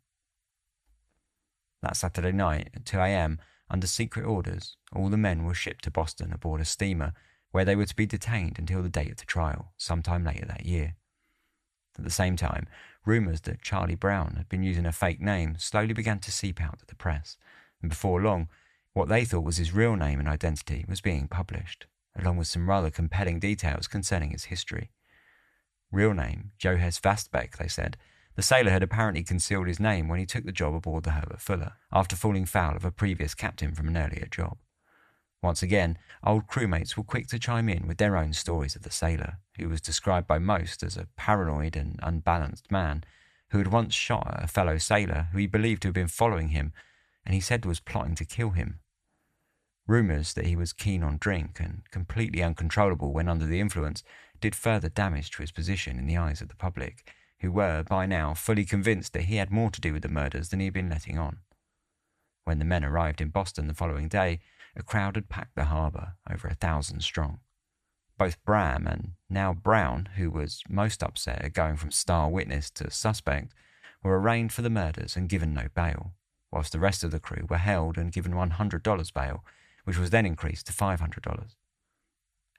That Saturday night at 2 a.m, under secret orders, all the men were shipped to Boston aboard a steamer where they were to be detained until the date of the trial, sometime later that year. At the same time, rumours that Charlie Brown had been using a fake name slowly began to seep out to the press, and before long, what they thought was his real name and identity was being published, along with some rather compelling details concerning his history. Real name, Johannes Vastbeck, they said. The sailor had apparently concealed his name when he took the job aboard the Herbert Fuller, after falling foul of a previous captain from an earlier job. Once again, old crewmates were quick to chime in with their own stories of the sailor, who was described by most as a paranoid and unbalanced man, who had once shot at a fellow sailor who he believed to have been following him, and he said was plotting to kill him. Rumours that he was keen on drink and completely uncontrollable when under the influence did further damage to his position in the eyes of the public, who were, by now, fully convinced that he had more to do with the murders than he had been letting on. When the men arrived in Boston the following day, a crowd had packed the harbour, over 1,000 strong. Both Bram and now Brown, who was most upset at going from star witness to suspect, were arraigned for the murders and given no bail, whilst the rest of the crew were held and given $100 bail, which was then increased to $500.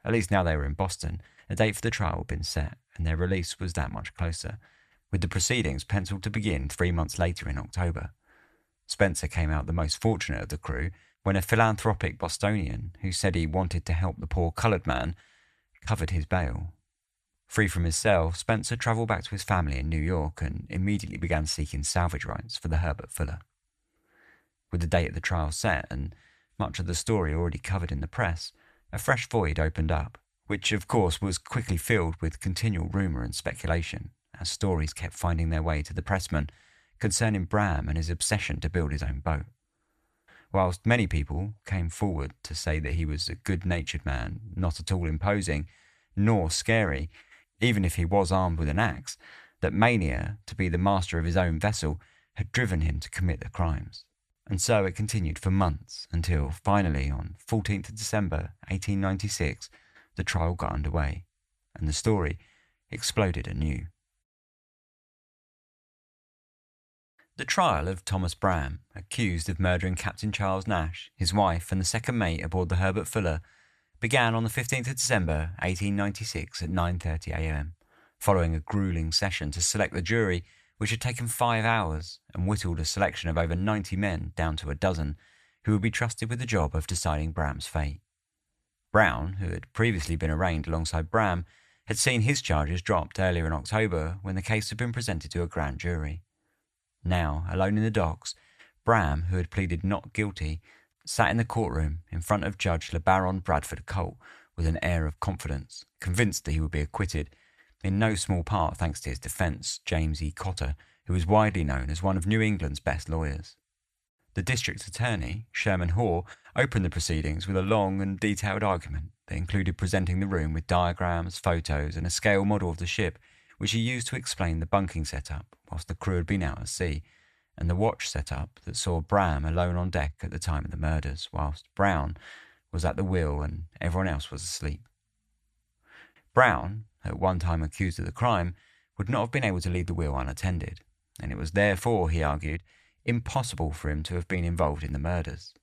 At least now they were in Boston, a date for the trial had been set, and their release was that much closer, with the proceedings penciled to begin 3 months later in October. Spencer came out the most fortunate of the crew when a philanthropic Bostonian, who said he wanted to help the poor coloured man, covered his bail. Free from his cell, Spencer travelled back to his family in New York and immediately began seeking salvage rights for the Herbert Fuller. With the date of the trial set and much of the story already covered in the press, a fresh void opened up, which of course was quickly filled with continual rumour and speculation, as stories kept finding their way to the pressmen concerning Bram and his obsession to build his own boat. Whilst many people came forward to say that he was a good-natured man, not at all imposing, nor scary, even if he was armed with an axe, that mania to be the master of his own vessel had driven him to commit the crimes. And so it continued for months until, finally, on 14th of December 1896, the trial got underway, and the story exploded anew. The trial of Thomas Bram, accused of murdering Captain Charles Nash, his wife and the second mate aboard the Herbert Fuller, began on the 15th of December 1896 at 9:30 a.m, following a gruelling session to select the jury, which had taken 5 hours and whittled a selection of over 90 men down to a dozen, who would be trusted with the job of deciding Bram's fate. Brown, who had previously been arraigned alongside Bram, had seen his charges dropped earlier in October when the case had been presented to a grand jury. Now, alone in the docks, Bram, who had pleaded not guilty, sat in the courtroom in front of Judge Le Baron Bradford Colt with an air of confidence, convinced that he would be acquitted, in no small part thanks to his defence, James E. Cotter, who was widely known as one of New England's best lawyers. The district attorney, Sherman Hoare, opened the proceedings with a long and detailed argument that included presenting the room with diagrams, photos, and a scale model of the ship, which he used to explain the bunking setup whilst the crew had been out at sea, and the watch setup that saw Bram alone on deck at the time of the murders, whilst Brown was at the wheel and everyone else was asleep. Brown, at one time accused of the crime, would not have been able to leave the wheel unattended, and it was therefore, he argued, impossible for him to have been involved in the murders.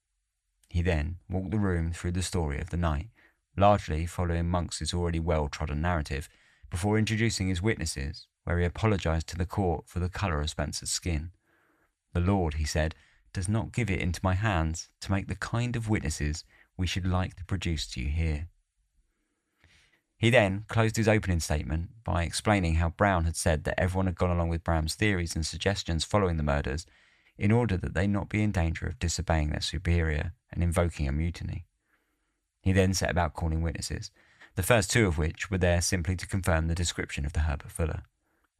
He then walked the room through the story of the night, largely following Monks's already well-trodden narrative, before introducing his witnesses, where he apologised to the court for the colour of Spencer's skin. The Lord, he said, does not give it into my hands to make the kind of witnesses we should like to produce to you here. He then closed his opening statement by explaining how Brown had said that everyone had gone along with Bram's theories and suggestions following the murders in order that they not be in danger of disobeying their superior and invoking a mutiny. He then set about calling witnesses, the first 2 of which were there simply to confirm the description of the Herbert Fuller.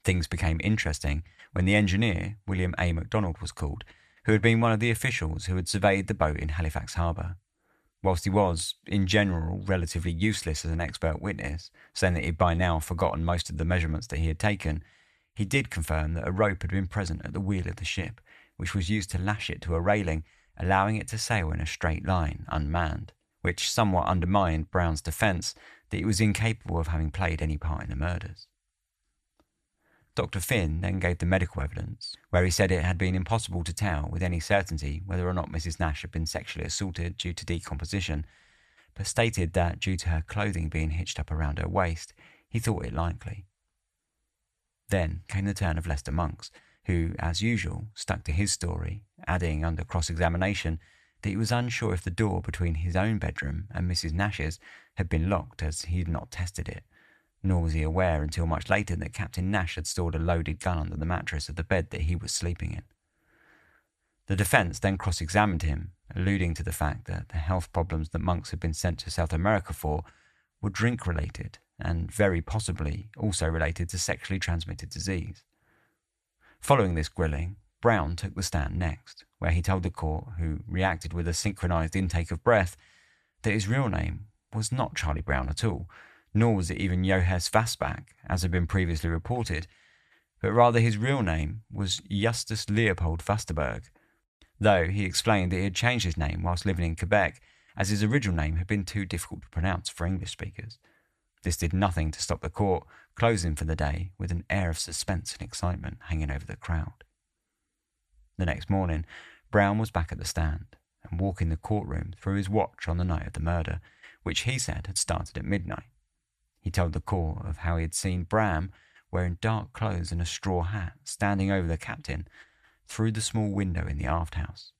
Things became interesting when the engineer, William A. MacDonald, was called, who had been one of the officials who had surveyed the boat in Halifax Harbour. Whilst he was, in general, relatively useless as an expert witness, saying that he had by now forgotten most of the measurements that he had taken, he did confirm that a rope had been present at the wheel of the ship, which was used to lash it to a railing, allowing it to sail in a straight line, unmanned, which somewhat undermined Brown's defence that he was incapable of having played any part in the murders. Dr. Finn then gave the medical evidence, where he said it had been impossible to tell with any certainty whether or not Mrs. Nash had been sexually assaulted due to decomposition, but stated that due to her clothing being hitched up around her waist, he thought it likely. Then came the turn of Lester Monks, who, as usual, stuck to his story, adding under cross-examination that he was unsure if the door between his own bedroom and Mrs. Nash's had been locked, as he had not tested it, nor was he aware until much later that Captain Nash had stored a loaded gun under the mattress of the bed that he was sleeping in. The defence then cross-examined him, alluding to the fact that the health problems that Monks had been sent to South America for were drink-related and very possibly also related to sexually transmitted disease. Following this grilling, Brown took the stand next, where he told the court, who reacted with a synchronised intake of breath, that his real name was not Charlie Brown at all, nor was it even Johannes Vassbach, as had been previously reported, but rather his real name was Justus Leopold Vasterberg, though he explained that he had changed his name whilst living in Quebec, as his original name had been too difficult to pronounce for English speakers. This did nothing to stop the court closing for the day with an air of suspense and excitement hanging over the crowd. The next morning, Brown was back at the stand and walking the courtroom through his watch on the night of the murder, which he said had started at midnight. He told the court of how he had seen Bram, wearing dark clothes and a straw hat, standing over the captain through the small window in the aft house.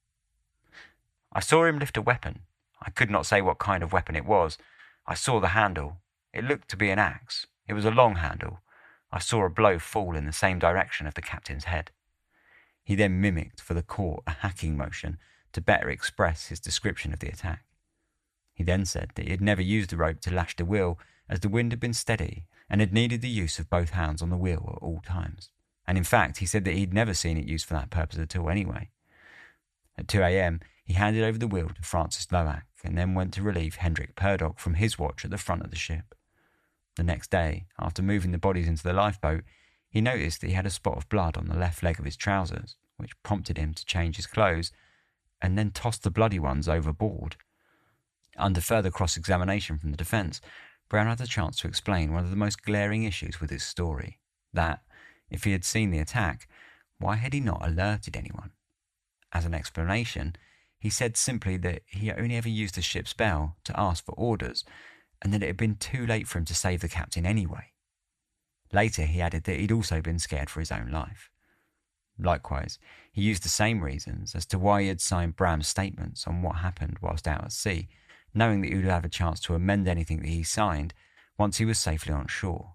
I saw him lift a weapon. I could not say what kind of weapon it was. I saw the handle. It looked to be an axe. It was a long handle. I saw a blow fall in the same direction of the captain's head. He then mimicked for the court a hacking motion to better express his description of the attack. He then said that he had never used the rope to lash the wheel, as the wind had been steady and had needed the use of both hands on the wheel at all times, and in fact he said that he'd never seen it used for that purpose at all anyway. At 2 a.m, he handed over the wheel to Francis Loack and then went to relieve Hendrik Purdock from his watch at the front of the ship. The next day, after moving the bodies into the lifeboat, he noticed that he had a spot of blood on the left leg of his trousers, which prompted him to change his clothes and then toss the bloody ones overboard. Under further cross-examination from the defence, Brown had the chance to explain one of the most glaring issues with his story, that, if he had seen the attack, why had he not alerted anyone? As an explanation, he said simply that he only ever used the ship's bell to ask for orders, and that it had been too late for him to save the captain anyway. Later he added that he'd also been scared for his own life. Likewise, he used the same reasons as to why he had signed Bram's statements on what happened whilst out at sea, knowing that he would have a chance to amend anything that he signed once he was safely on shore.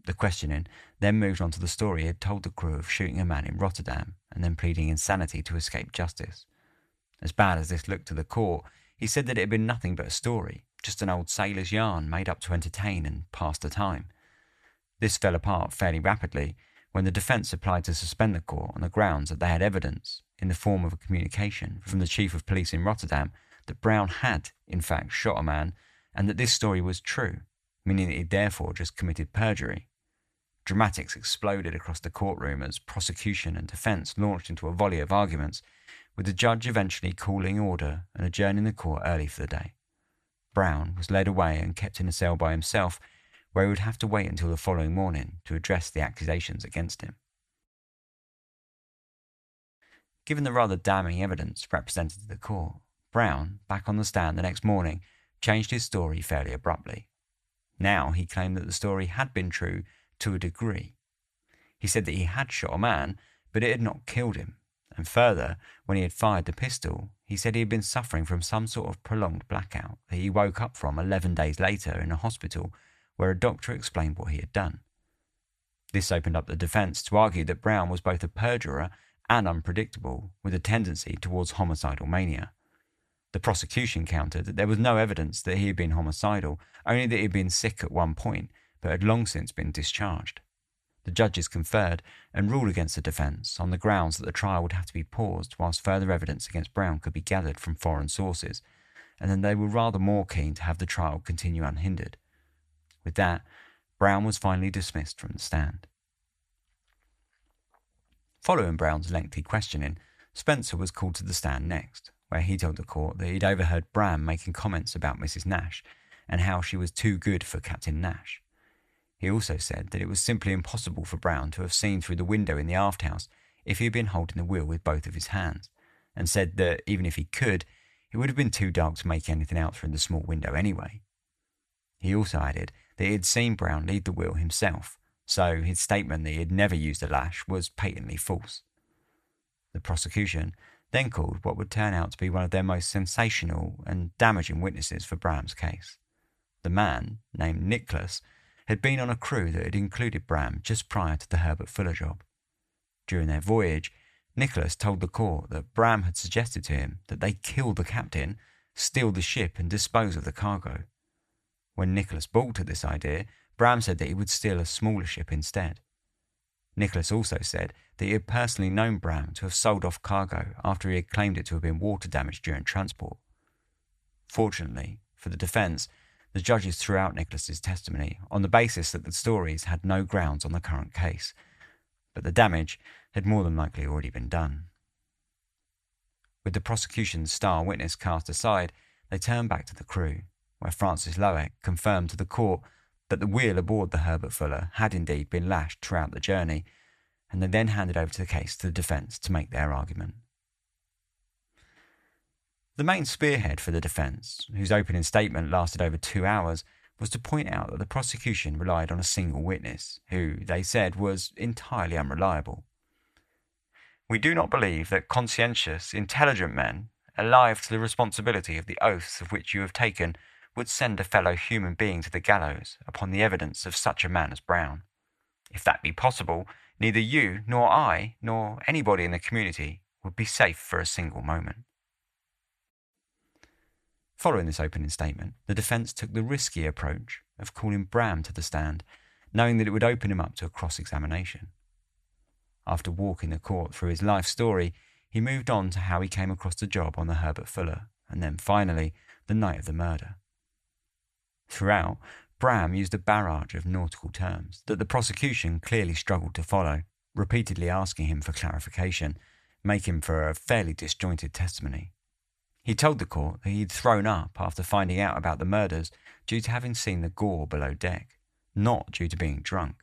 The questioning then moved on to the story he had told the crew of shooting a man in Rotterdam and then pleading insanity to escape justice. As bad as this looked to the court, he said that it had been nothing but a story, just an old sailor's yarn made up to entertain and pass the time. This fell apart fairly rapidly when the defence applied to suspend the court on the grounds that they had evidence, in the form of a communication from the chief of police in Rotterdam, that Brown had, in fact, shot a man, and that this story was true, meaning that he therefore just committed perjury. Dramatics exploded across the courtroom as prosecution and defence launched into a volley of arguments, with the judge eventually calling order and adjourning the court early for the day. Brown was led away and kept in a cell by himself, where he would have to wait until the following morning to address the accusations against him. Given the rather damning evidence represented to the court, Brown, back on the stand the next morning, changed his story fairly abruptly. Now he claimed that the story had been true to a degree. He said that he had shot a man, but it had not killed him, and further, when he had fired the pistol, he said he had been suffering from some sort of prolonged blackout that he woke up from 11 days later in a hospital where a doctor explained what he had done. This opened up the defence to argue that Brown was both a perjurer and unpredictable, with a tendency towards homicidal mania. The prosecution countered that there was no evidence that he had been homicidal, only that he had been sick at one point, but had long since been discharged. The judges conferred and ruled against the defence on the grounds that the trial would have to be paused whilst further evidence against Brown could be gathered from foreign sources, and then they were rather more keen to have the trial continue unhindered. With that, Brown was finally dismissed from the stand. Following Brown's lengthy questioning, Spencer was called to the stand next, where he told the court that he'd overheard Bram making comments about Mrs. Nash and how she was too good for Captain Nash. He also said that it was simply impossible for Brown to have seen through the window in the aft house if he had been holding the wheel with both of his hands, and said that even if he could, it would have been too dark to make anything out through the small window anyway. He also added that he had seen Brown lead the wheel himself, so his statement that he had never used a lash was patently false. The prosecution then called what would turn out to be one of their most sensational and damaging witnesses for Bram's case. The man, named Nicholas, had been on a crew that had included Bram just prior to the Herbert Fuller job. During their voyage, Nicholas told the court that Bram had suggested to him that they kill the captain, steal the ship and dispose of the cargo. When Nicholas balked at this idea, Bram said that he would steal a smaller ship instead. Nicholas also said that he had personally known Bram to have sold off cargo after he had claimed it to have been water damage during transport. Fortunately, for the defence, the judges threw out Nicholas's testimony on the basis that the stories had no grounds on the current case, but the damage had more than likely already been done. With the prosecution's star witness cast aside, they turned back to the crew, where Francis Loack confirmed to the court that the wheel aboard the Herbert Fuller had indeed been lashed throughout the journey, and they then handed over the case to the defence to make their argument. The main spearhead for the defence, whose opening statement lasted over 2 hours, was to point out that the prosecution relied on a single witness, who, they said, was entirely unreliable. "We do not believe that conscientious, intelligent men, alive to the responsibility of the oaths of which you have taken, would send a fellow human being to the gallows upon the evidence of such a man as Brown. If that be possible, neither you, nor I, nor anybody in the community would be safe for a single moment." Following this opening statement, the defence took the risky approach of calling Bram to the stand, knowing that it would open him up to a cross-examination. After walking the court through his life story, he moved on to how he came across the job on the Herbert Fuller, and then finally, the night of the murder. Throughout, Bram used a barrage of nautical terms that the prosecution clearly struggled to follow, repeatedly asking him for clarification, making for a fairly disjointed testimony. He told the court that he'd thrown up after finding out about the murders due to having seen the gore below deck, not due to being drunk.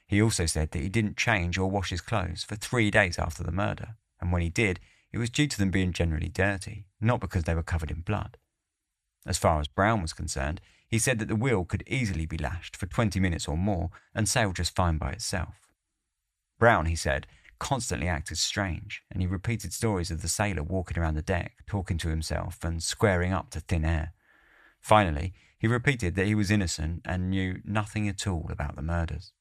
He also said that he didn't change or wash his clothes for 3 days after the murder, and when he did, it was due to them being generally dirty, not because they were covered in blood. As far as Brown was concerned, he said that the wheel could easily be lashed for 20 minutes or more and sail just fine by itself. Brown, he said, constantly acted strange, and he repeated stories of the sailor walking around the deck, talking to himself and squaring up to thin air. Finally, he repeated that he was innocent and knew nothing at all about the murders.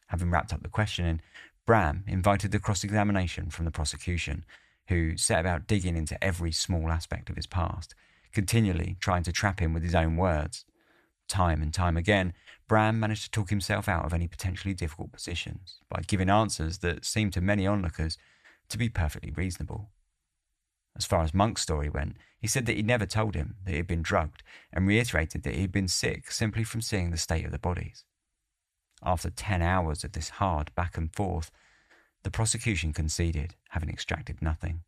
Having wrapped up the questioning, Bram invited the cross-examination from the prosecution, who set about digging into every small aspect of his past, continually trying to trap him with his own words. Time and time again, Bram managed to talk himself out of any potentially difficult positions by giving answers that seemed to many onlookers to be perfectly reasonable. As far as Monk's story went, he said that he'd never told him that he had been drugged and reiterated that he had been sick simply from seeing the state of the bodies. After 10 hours of this hard back and forth, the prosecution conceded, having extracted nothing.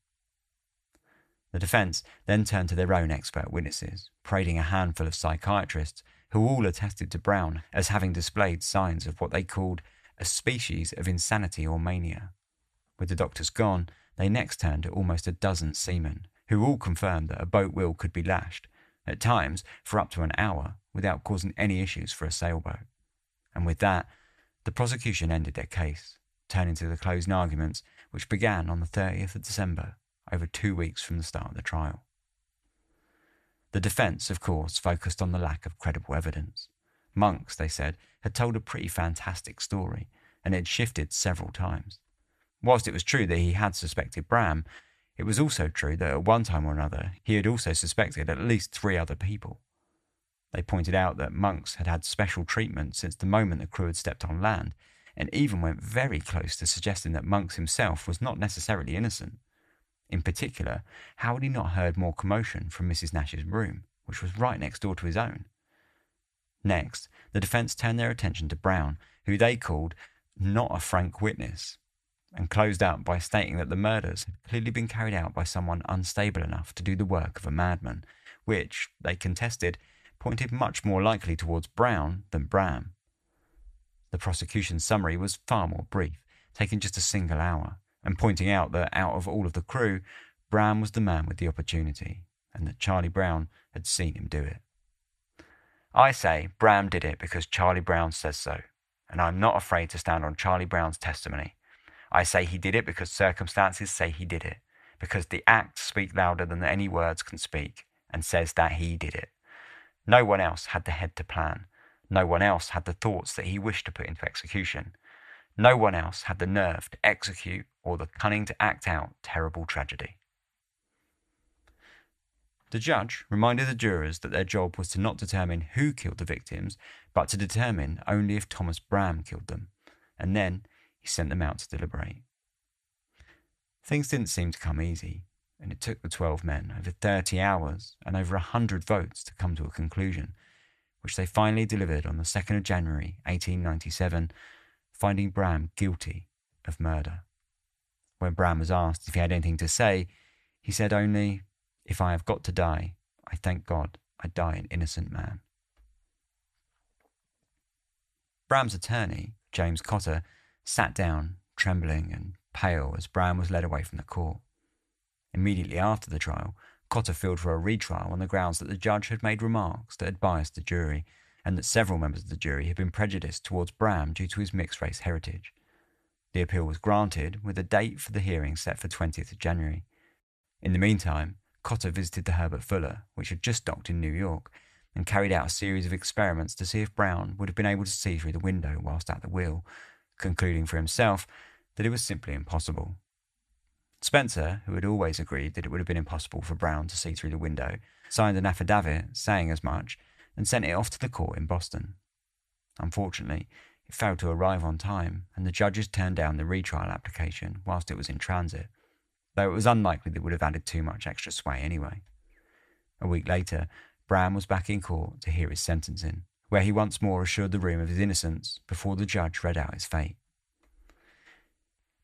The defence then turned to their own expert witnesses, parading a handful of psychiatrists who all attested to Brown as having displayed signs of what they called a species of insanity or mania. With the doctors gone, they next turned to almost a dozen seamen, who all confirmed that a boat wheel could be lashed, at times for up to an hour, without causing any issues for a sailboat. And with that, the prosecution ended their case, turning to the closing arguments, which began on the 30th of December, over 2 weeks from the start of the trial. The defence, of course, focused on the lack of credible evidence. Monks, they said, had told a pretty fantastic story, and it had shifted several times. Whilst it was true that he had suspected Bram, it was also true that at one time or another he had also suspected at least 3 other people. They pointed out that Monks had had special treatment since the moment the crew had stepped on land, and even went very close to suggesting that Monks himself was not necessarily innocent. In particular, how had he not heard more commotion from Mrs. Nash's room, which was right next door to his own? Next, the defence turned their attention to Brown, who they called not a frank witness, and closed out by stating that the murders had clearly been carried out by someone unstable enough to do the work of a madman, which, they contested, pointed much more likely towards Brown than Bram. The prosecution's summary was far more brief, taking just a single hour, and pointing out that out of all of the crew, Bram was the man with the opportunity, and that Charlie Brown had seen him do it. I say Bram did it because Charlie Brown says so, and I'm not afraid to stand on Charlie Brown's testimony. I say he did it because circumstances say he did it, because the acts speak louder than any words can speak, and says that he did it. No one else had the head to plan. No one else had the thoughts that he wished to put into execution. No one else had the nerve to execute or the cunning to act out terrible tragedy. The judge reminded the jurors that their job was to not determine who killed the victims, but to determine only if Thomas Bram killed them, and then he sent them out to deliberate. Things didn't seem to come easy, and it took the 12 men over 30 hours and over 100 votes to come to a conclusion, which they finally delivered on the 2nd of January 1897, finding Bram guilty of murder. When Bram was asked if he had anything to say, he said only, "If I have got to die, I thank God I die an innocent man." Bram's attorney, James Cotter, sat down, trembling and pale as Bram was led away from the court. Immediately after the trial, Cotter filed for a retrial on the grounds that the judge had made remarks that had biased the jury, and that several members of the jury had been prejudiced towards Bram due to his mixed-race heritage. The appeal was granted, with a date for the hearing set for 20th of January. In the meantime, Cotter visited the Herbert Fuller, which had just docked in New York, and carried out a series of experiments to see if Brown would have been able to see through the window whilst at the wheel, concluding for himself that it was simply impossible. Spencer, who had always agreed that it would have been impossible for Brown to see through the window, signed an affidavit saying as much and sent it off to the court in Boston. Unfortunately, It failed to arrive on time, and the judges turned down the retrial application whilst it was in transit, though it was unlikely they would have added too much extra sway anyway. A week later, Bram was back in court to hear his sentencing, where he once more assured the room of his innocence before the judge read out his fate.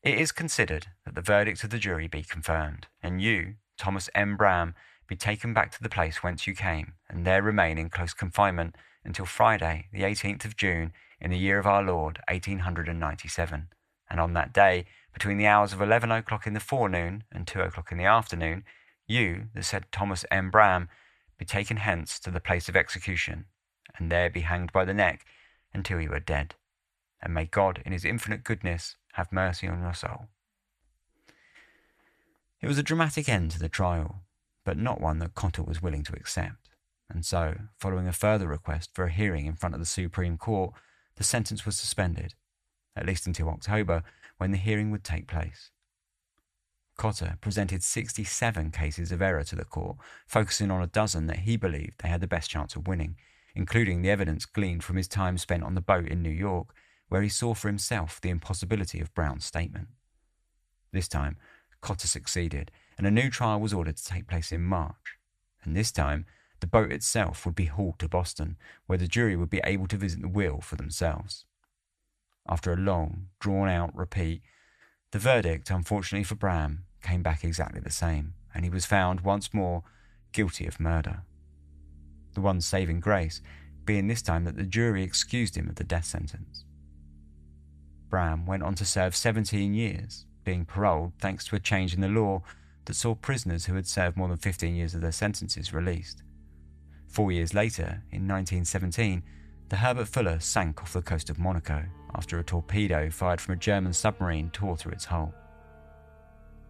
It is considered that the verdict of the jury be confirmed, and you, Thomas M. Bram, be taken back to the place whence you came, and there remain in close confinement until Friday, the 18th of June, in the year of our Lord, 1897, and on that day, between the hours of 11 o'clock in the forenoon and 2 o'clock in the afternoon, you, the said Thomas M. Bram, be taken hence to the place of execution, and there be hanged by the neck until you are dead. And may God, in his infinite goodness, have mercy on your soul. It was a dramatic end to the trial, but not one that Cotter was willing to accept, and so, following a further request for a hearing in front of the Supreme Court, the sentence was suspended, at least until October, when the hearing would take place. Cotter presented 67 cases of error to the court, focusing on a dozen that he believed they had the best chance of winning, including the evidence gleaned from his time spent on the boat in New York, where he saw for himself the impossibility of Brown's statement. This time, Cotter succeeded, and a new trial was ordered to take place in March, and this time the boat itself would be hauled to Boston, where the jury would be able to visit the wheel for themselves. After a long, drawn-out repeat, the verdict, unfortunately for Bram, came back exactly the same, and he was found once more guilty of murder. The one saving grace being this time that the jury excused him of the death sentence. Bram went on to serve 17 years, being paroled thanks to a change in the law that saw prisoners who had served more than 15 years of their sentences released. 4 years later, in 1917, the Herbert Fuller sank off the coast of Monaco after a torpedo fired from a German submarine tore through its hull.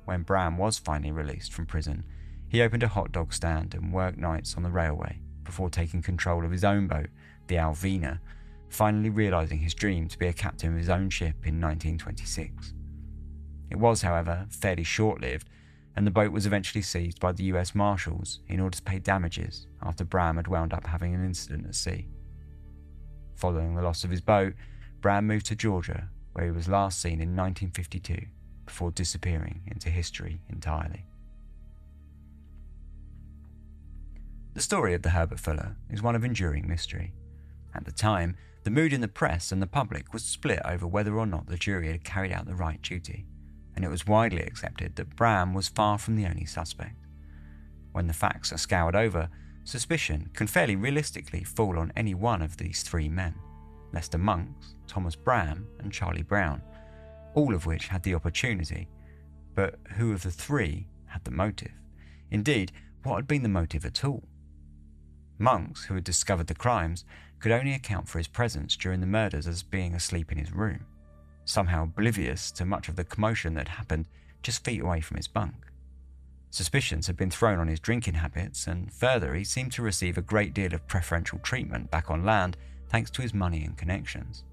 When Bram was finally released from prison, he opened a hot dog stand and worked nights on the railway before taking control of his own boat, the Alvina, finally realising his dream to be a captain of his own ship in 1926. It was, however, fairly short-lived, and the boat was eventually seized by the US Marshals in order to pay damages after Bram had wound up having an incident at sea. Following the loss of his boat, Bram moved to Georgia, where he was last seen in 1952, before disappearing into history entirely. The story of the Herbert Fuller is one of enduring mystery. At the time, the mood in the press and the public was split over whether or not the jury had carried out the right duty, and it was widely accepted that Bram was far from the only suspect. When the facts are scoured over, suspicion can fairly realistically fall on any one of these three men, Lester Monks, Thomas Bram and Charlie Brown, all of which had the opportunity, but who of the three had the motive? Indeed, what had been the motive at all? Monks, who had discovered the crimes, could only account for his presence during the murders as being asleep in his room, somehow oblivious to much of the commotion that happened just feet away from his bunk. Suspicions had been thrown on his drinking habits, and further, he seemed to receive a great deal of preferential treatment back on land thanks to his money and connections.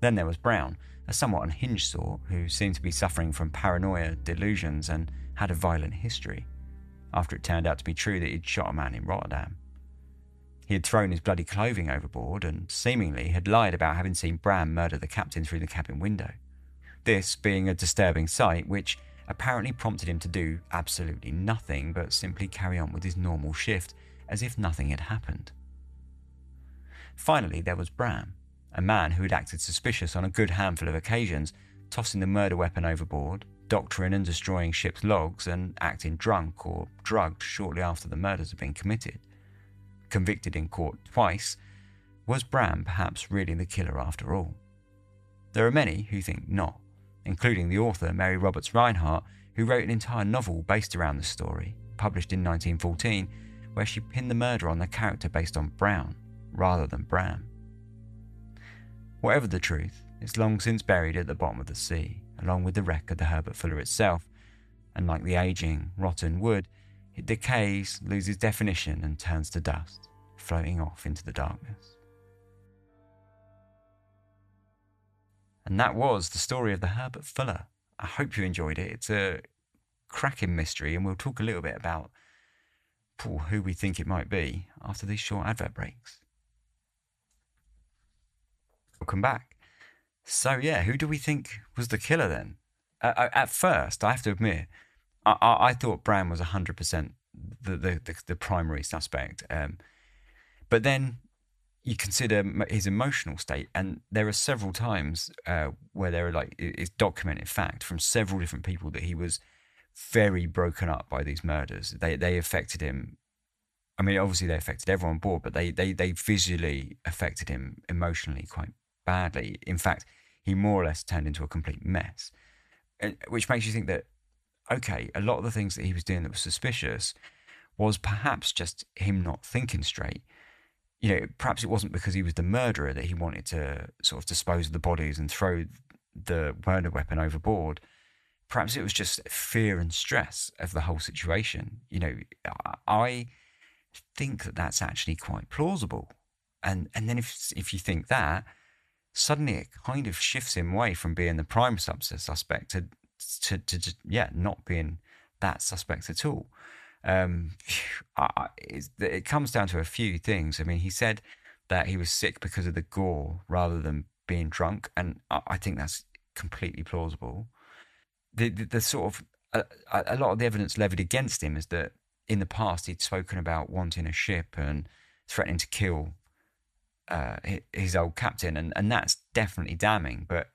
Then there was Brown, a somewhat unhinged sort who seemed to be suffering from paranoia, delusions, and had a violent history, after it turned out to be true that he'd shot a man in Rotterdam. He had thrown his bloody clothing overboard and seemingly had lied about having seen Bram murder the captain through the cabin window. This being a disturbing sight which apparently prompted him to do absolutely nothing but simply carry on with his normal shift as if nothing had happened. Finally, there was Bram, a man who had acted suspicious on a good handful of occasions, tossing the murder weapon overboard, doctoring and destroying ship's logs, and acting drunk or drugged shortly after the murders had been committed. Convicted in court twice, was Bram perhaps really the killer after all? There are many who think not, including the author Mary Roberts Reinhardt, who wrote an entire novel based around this story, published in 1914, where she pinned the murder on the character based on Brown, rather than Bram. Whatever the truth, it's long since buried at the bottom of the sea, along with the wreck of the Herbert Fuller itself, and like the aging, rotten wood, it decays, loses definition and turns to dust, floating off into the darkness. And that was the story of the Herbert Fuller. I hope you enjoyed it. It's a cracking mystery, and we'll talk a little bit about who we think it might be after these short advert breaks. welcome back. So yeah, who do we think was the killer then? At first, I have to admit, I thought Bram was 100% the primary suspect. But then you consider his emotional state, and there are several times where there are like it's documented fact from several different people that he was very broken up by these murders. They affected him. I mean, obviously they affected everyone on board, but they visually affected him emotionally quite badly. In fact, he more or less turned into a complete mess, which makes you think that, okay, a lot of the things that he was doing that was suspicious was perhaps just him not thinking straight. You know, perhaps it wasn't because he was the murderer that he wanted to sort of dispose of the bodies and throw the murder weapon overboard. Perhaps it was just fear and stress of the whole situation. You know, I think that that's actually quite plausible. And then if you think that, suddenly it kind of shifts him away from being the prime suspect to not being that suspect at all. It comes down to a few things. I mean, he said that he was sick because of the gore rather than being drunk, and I think that's completely plausible. The sort of a lot of the evidence levied against him is that in the past he'd spoken about wanting a ship and threatening to kill his old captain, and that's definitely damning. But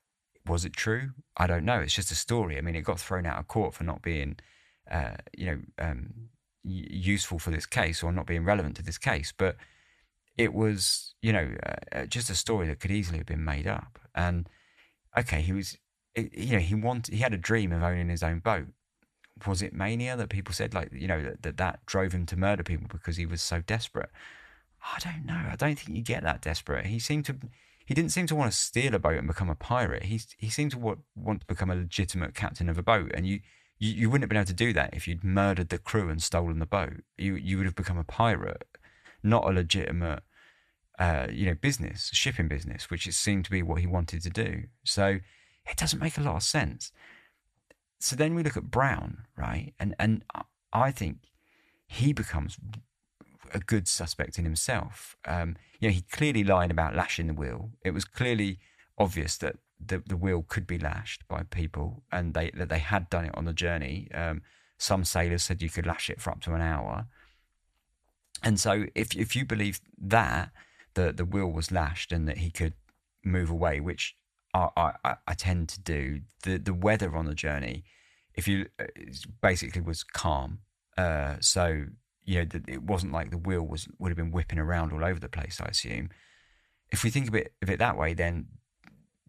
was it true? I don't know. It's just a story. I mean, it got thrown out of court for not being, useful for this case or not being relevant to this case. But it was, just a story that could easily have been made up. And okay, he had a dream of owning his own boat. Was it mania that people said, that drove him to murder people because he was so desperate? I don't know. I don't think you get that desperate. He didn't seem to want to steal a boat and become a pirate. He seemed to want to become a legitimate captain of a boat. And you wouldn't have been able to do that if you'd murdered the crew and stolen the boat. You would have become a pirate, not a legitimate, shipping business, which it seemed to be what he wanted to do. So it doesn't make a lot of sense. So then we look at Brown, right? And I think he becomes a good suspect in himself. He clearly lied about lashing the wheel. It was clearly obvious that the wheel could be lashed by people, and that they had done it on the journey. Some sailors said you could lash it for up to an hour. And so if you believe that the wheel was lashed and that he could move away, which I tend to do, the weather on the journey, basically was calm. So it wasn't like the wheel would have been whipping around all over the place, I assume. If we think of it that way, then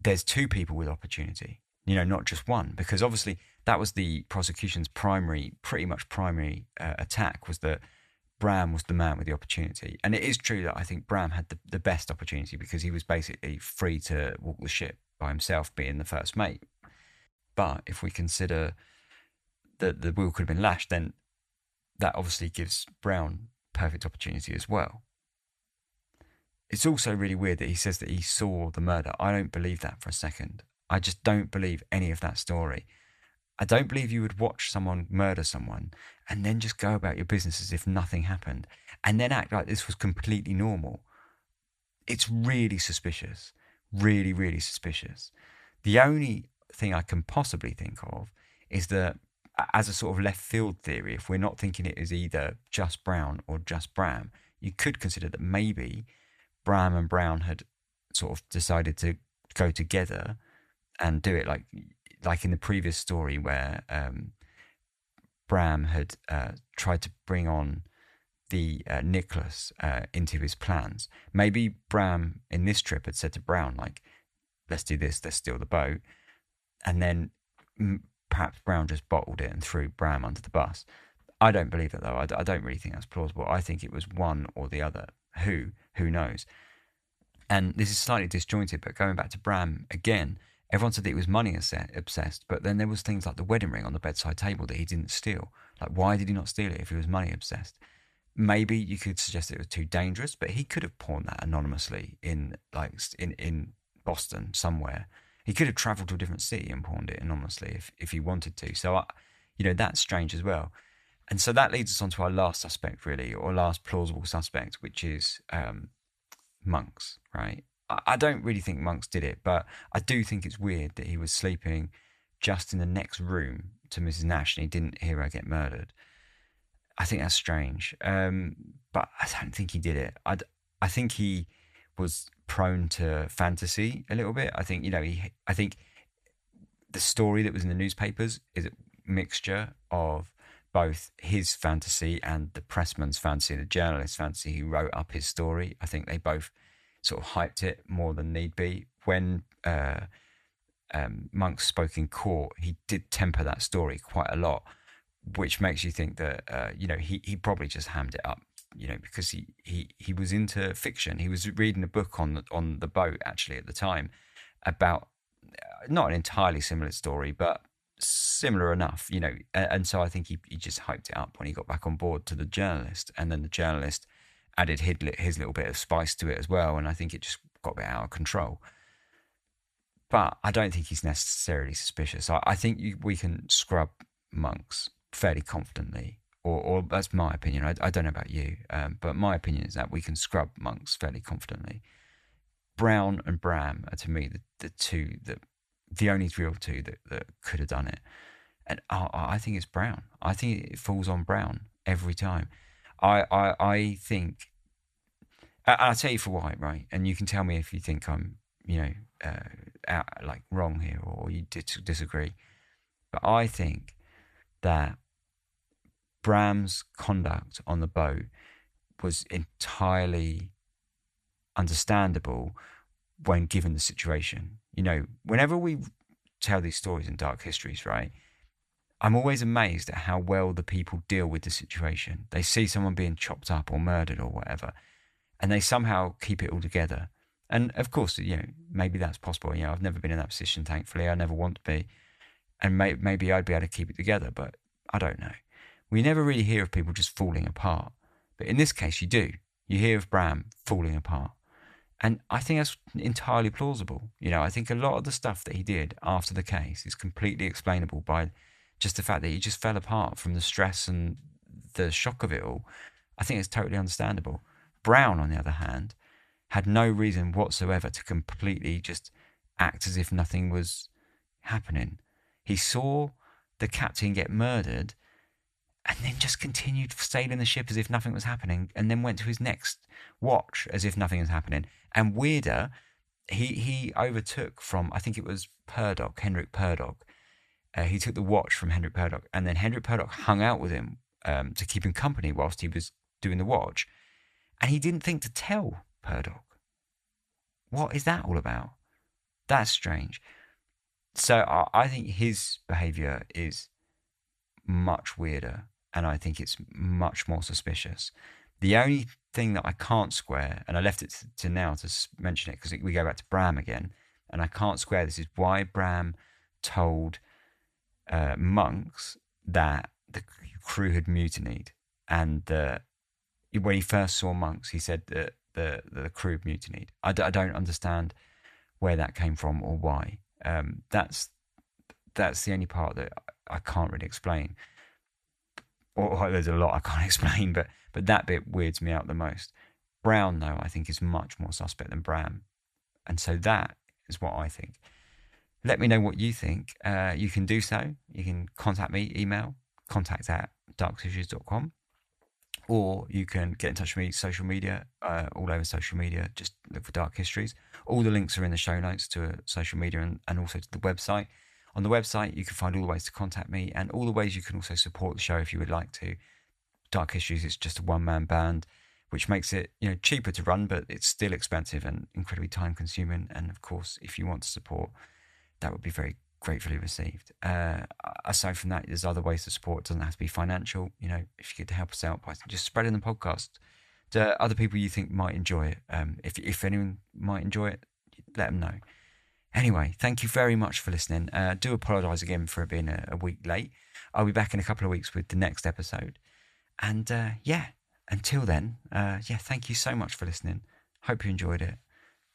there's two people with opportunity, not just one, because obviously that was the prosecution's pretty much primary attack, was that Bram was the man with the opportunity. And it is true that I think Bram had the best opportunity because he was basically free to walk the ship by himself, being the first mate. But if we consider that the wheel could have been lashed, then that obviously gives Brown perfect opportunity as well. It's also really weird that he says that he saw the murder. I don't believe that for a second. I just don't believe any of that story. I don't believe you would watch someone murder someone and then just go about your business as if nothing happened and then act like this was completely normal. It's really suspicious. Really, really suspicious. The only thing I can possibly think of is that, as a sort of left field theory, if we're not thinking it is either just Brown or just Bram, you could consider that maybe Bram and Brown had sort of decided to go together and do it like in the previous story where Bram had tried to bring on the Nicholas into his plans. Maybe Bram in this trip had said to Brown, let's do this, let's steal the boat. And then perhaps Brown just bottled it and threw Bram under the bus. I don't believe it, though. I don't really think that's plausible. I think it was one or the other. Who knows? And this is slightly disjointed, but going back to Bram again, everyone said that he was money obsessed, but then there was things like the wedding ring on the bedside table that he didn't steal. Why did he not steal it if he was money obsessed? Maybe you could suggest it was too dangerous, but he could have pawned that anonymously in Boston somewhere. He could have travelled to a different city and pawned it anonymously if he wanted to. So, that's strange as well. And so that leads us on to our last suspect, really, or last plausible suspect, which is monks, right? I don't really think monks did it, but I do think it's weird that he was sleeping just in the next room to Mrs. Nash and he didn't hear her get murdered. I think that's strange, but I don't think he did it. I think he was prone to fantasy a little bit. I think I think the story that was in the newspapers is a mixture of both his fantasy and the pressman's fantasy, the journalist's fantasy who wrote up his story. I think they both sort of hyped it more than need be. When Monk spoke in court, he did temper that story quite a lot, which makes you think that he probably just hammed it up, because he was into fiction. He was reading a book on the boat actually at the time about not an entirely similar story, but similar enough, and so I think he just hyped it up when he got back on board to the journalist, and then the journalist added his little bit of spice to it as well, and I think it just got a bit out of control. But I don't think he's necessarily suspicious. I think we can scrub monks fairly confidently, or that's my opinion. I don't know about you, but my opinion is that we can scrub monks fairly confidently. Brown and Bram are to me the only real two that could have done it, and I think it's Brown. I think it falls on Brown every time. I think, I'll tell you for why, right? And you can tell me if you think I'm wrong here or you disagree. But I think that Bram's conduct on the boat was entirely understandable when given the situation. Whenever we tell these stories in Dark Histories, right, I'm always amazed at how well the people deal with the situation. They see someone being chopped up or murdered or whatever, and they somehow keep it all together. And of course, maybe that's possible. I've never been in that position, thankfully. I never want to be. And maybe I'd be able to keep it together, but I don't know. We never really hear of people just falling apart. But in this case, you do. You hear of Bram falling apart. And I think that's entirely plausible. I think a lot of the stuff that he did after the case is completely explainable by just the fact that he just fell apart from the stress and the shock of it all. I think it's totally understandable. Brown, on the other hand, had no reason whatsoever to completely just act as if nothing was happening. He saw the captain get murdered and then just continued sailing the ship as if nothing was happening, and then went to his next watch as if nothing was happening. And weirder, he overtook from, I think it was Henrik Purdock. He took the watch from Henrik Purdock, and then Henrik Purdock hung out with him to keep him company whilst he was doing the watch. And he didn't think to tell Purdock. What is that all about? That's strange. So I think his behaviour is much weirder, and I think it's much more suspicious. The only thing that I can't square, and I left it to now to mention it because we go back to Bram again, and I can't square this, is why Bram told monks that the crew had mutinied, and when he first saw monks, he said that the crew had mutinied. I don't understand where that came from or why. That's the only part that I can't really explain. Or there's a lot I can't explain, but that bit weirds me out the most. Brown, though, I think is much more suspect than Bram. And so that is what I think. Let me know what you think. You can do so. You can contact me, email, contact@darkhissues.com. Or you can get in touch with me, social media, all over social media. Just look for Dark Histories. All the links are in the show notes to social media and also to the website. On the website, you can find all the ways to contact me and all the ways you can also support the show if you would like to. Dark Histories is just a one-man band, which makes it cheaper to run, but it's still expensive and incredibly time-consuming. And of course, if you want to support, that would be very gratefully received. Aside from that, there's other ways to support. It doesn't have to be financial. If you get to help us out by just spreading the podcast to other people you think might enjoy it. If anyone might enjoy it, let them know. Anyway, thank you very much for listening. Do apologise again for it being a week late. I'll be back in a couple of weeks with the next episode. And until then, thank you so much for listening. Hope you enjoyed it.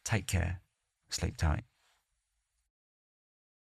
Take care. Sleep tight.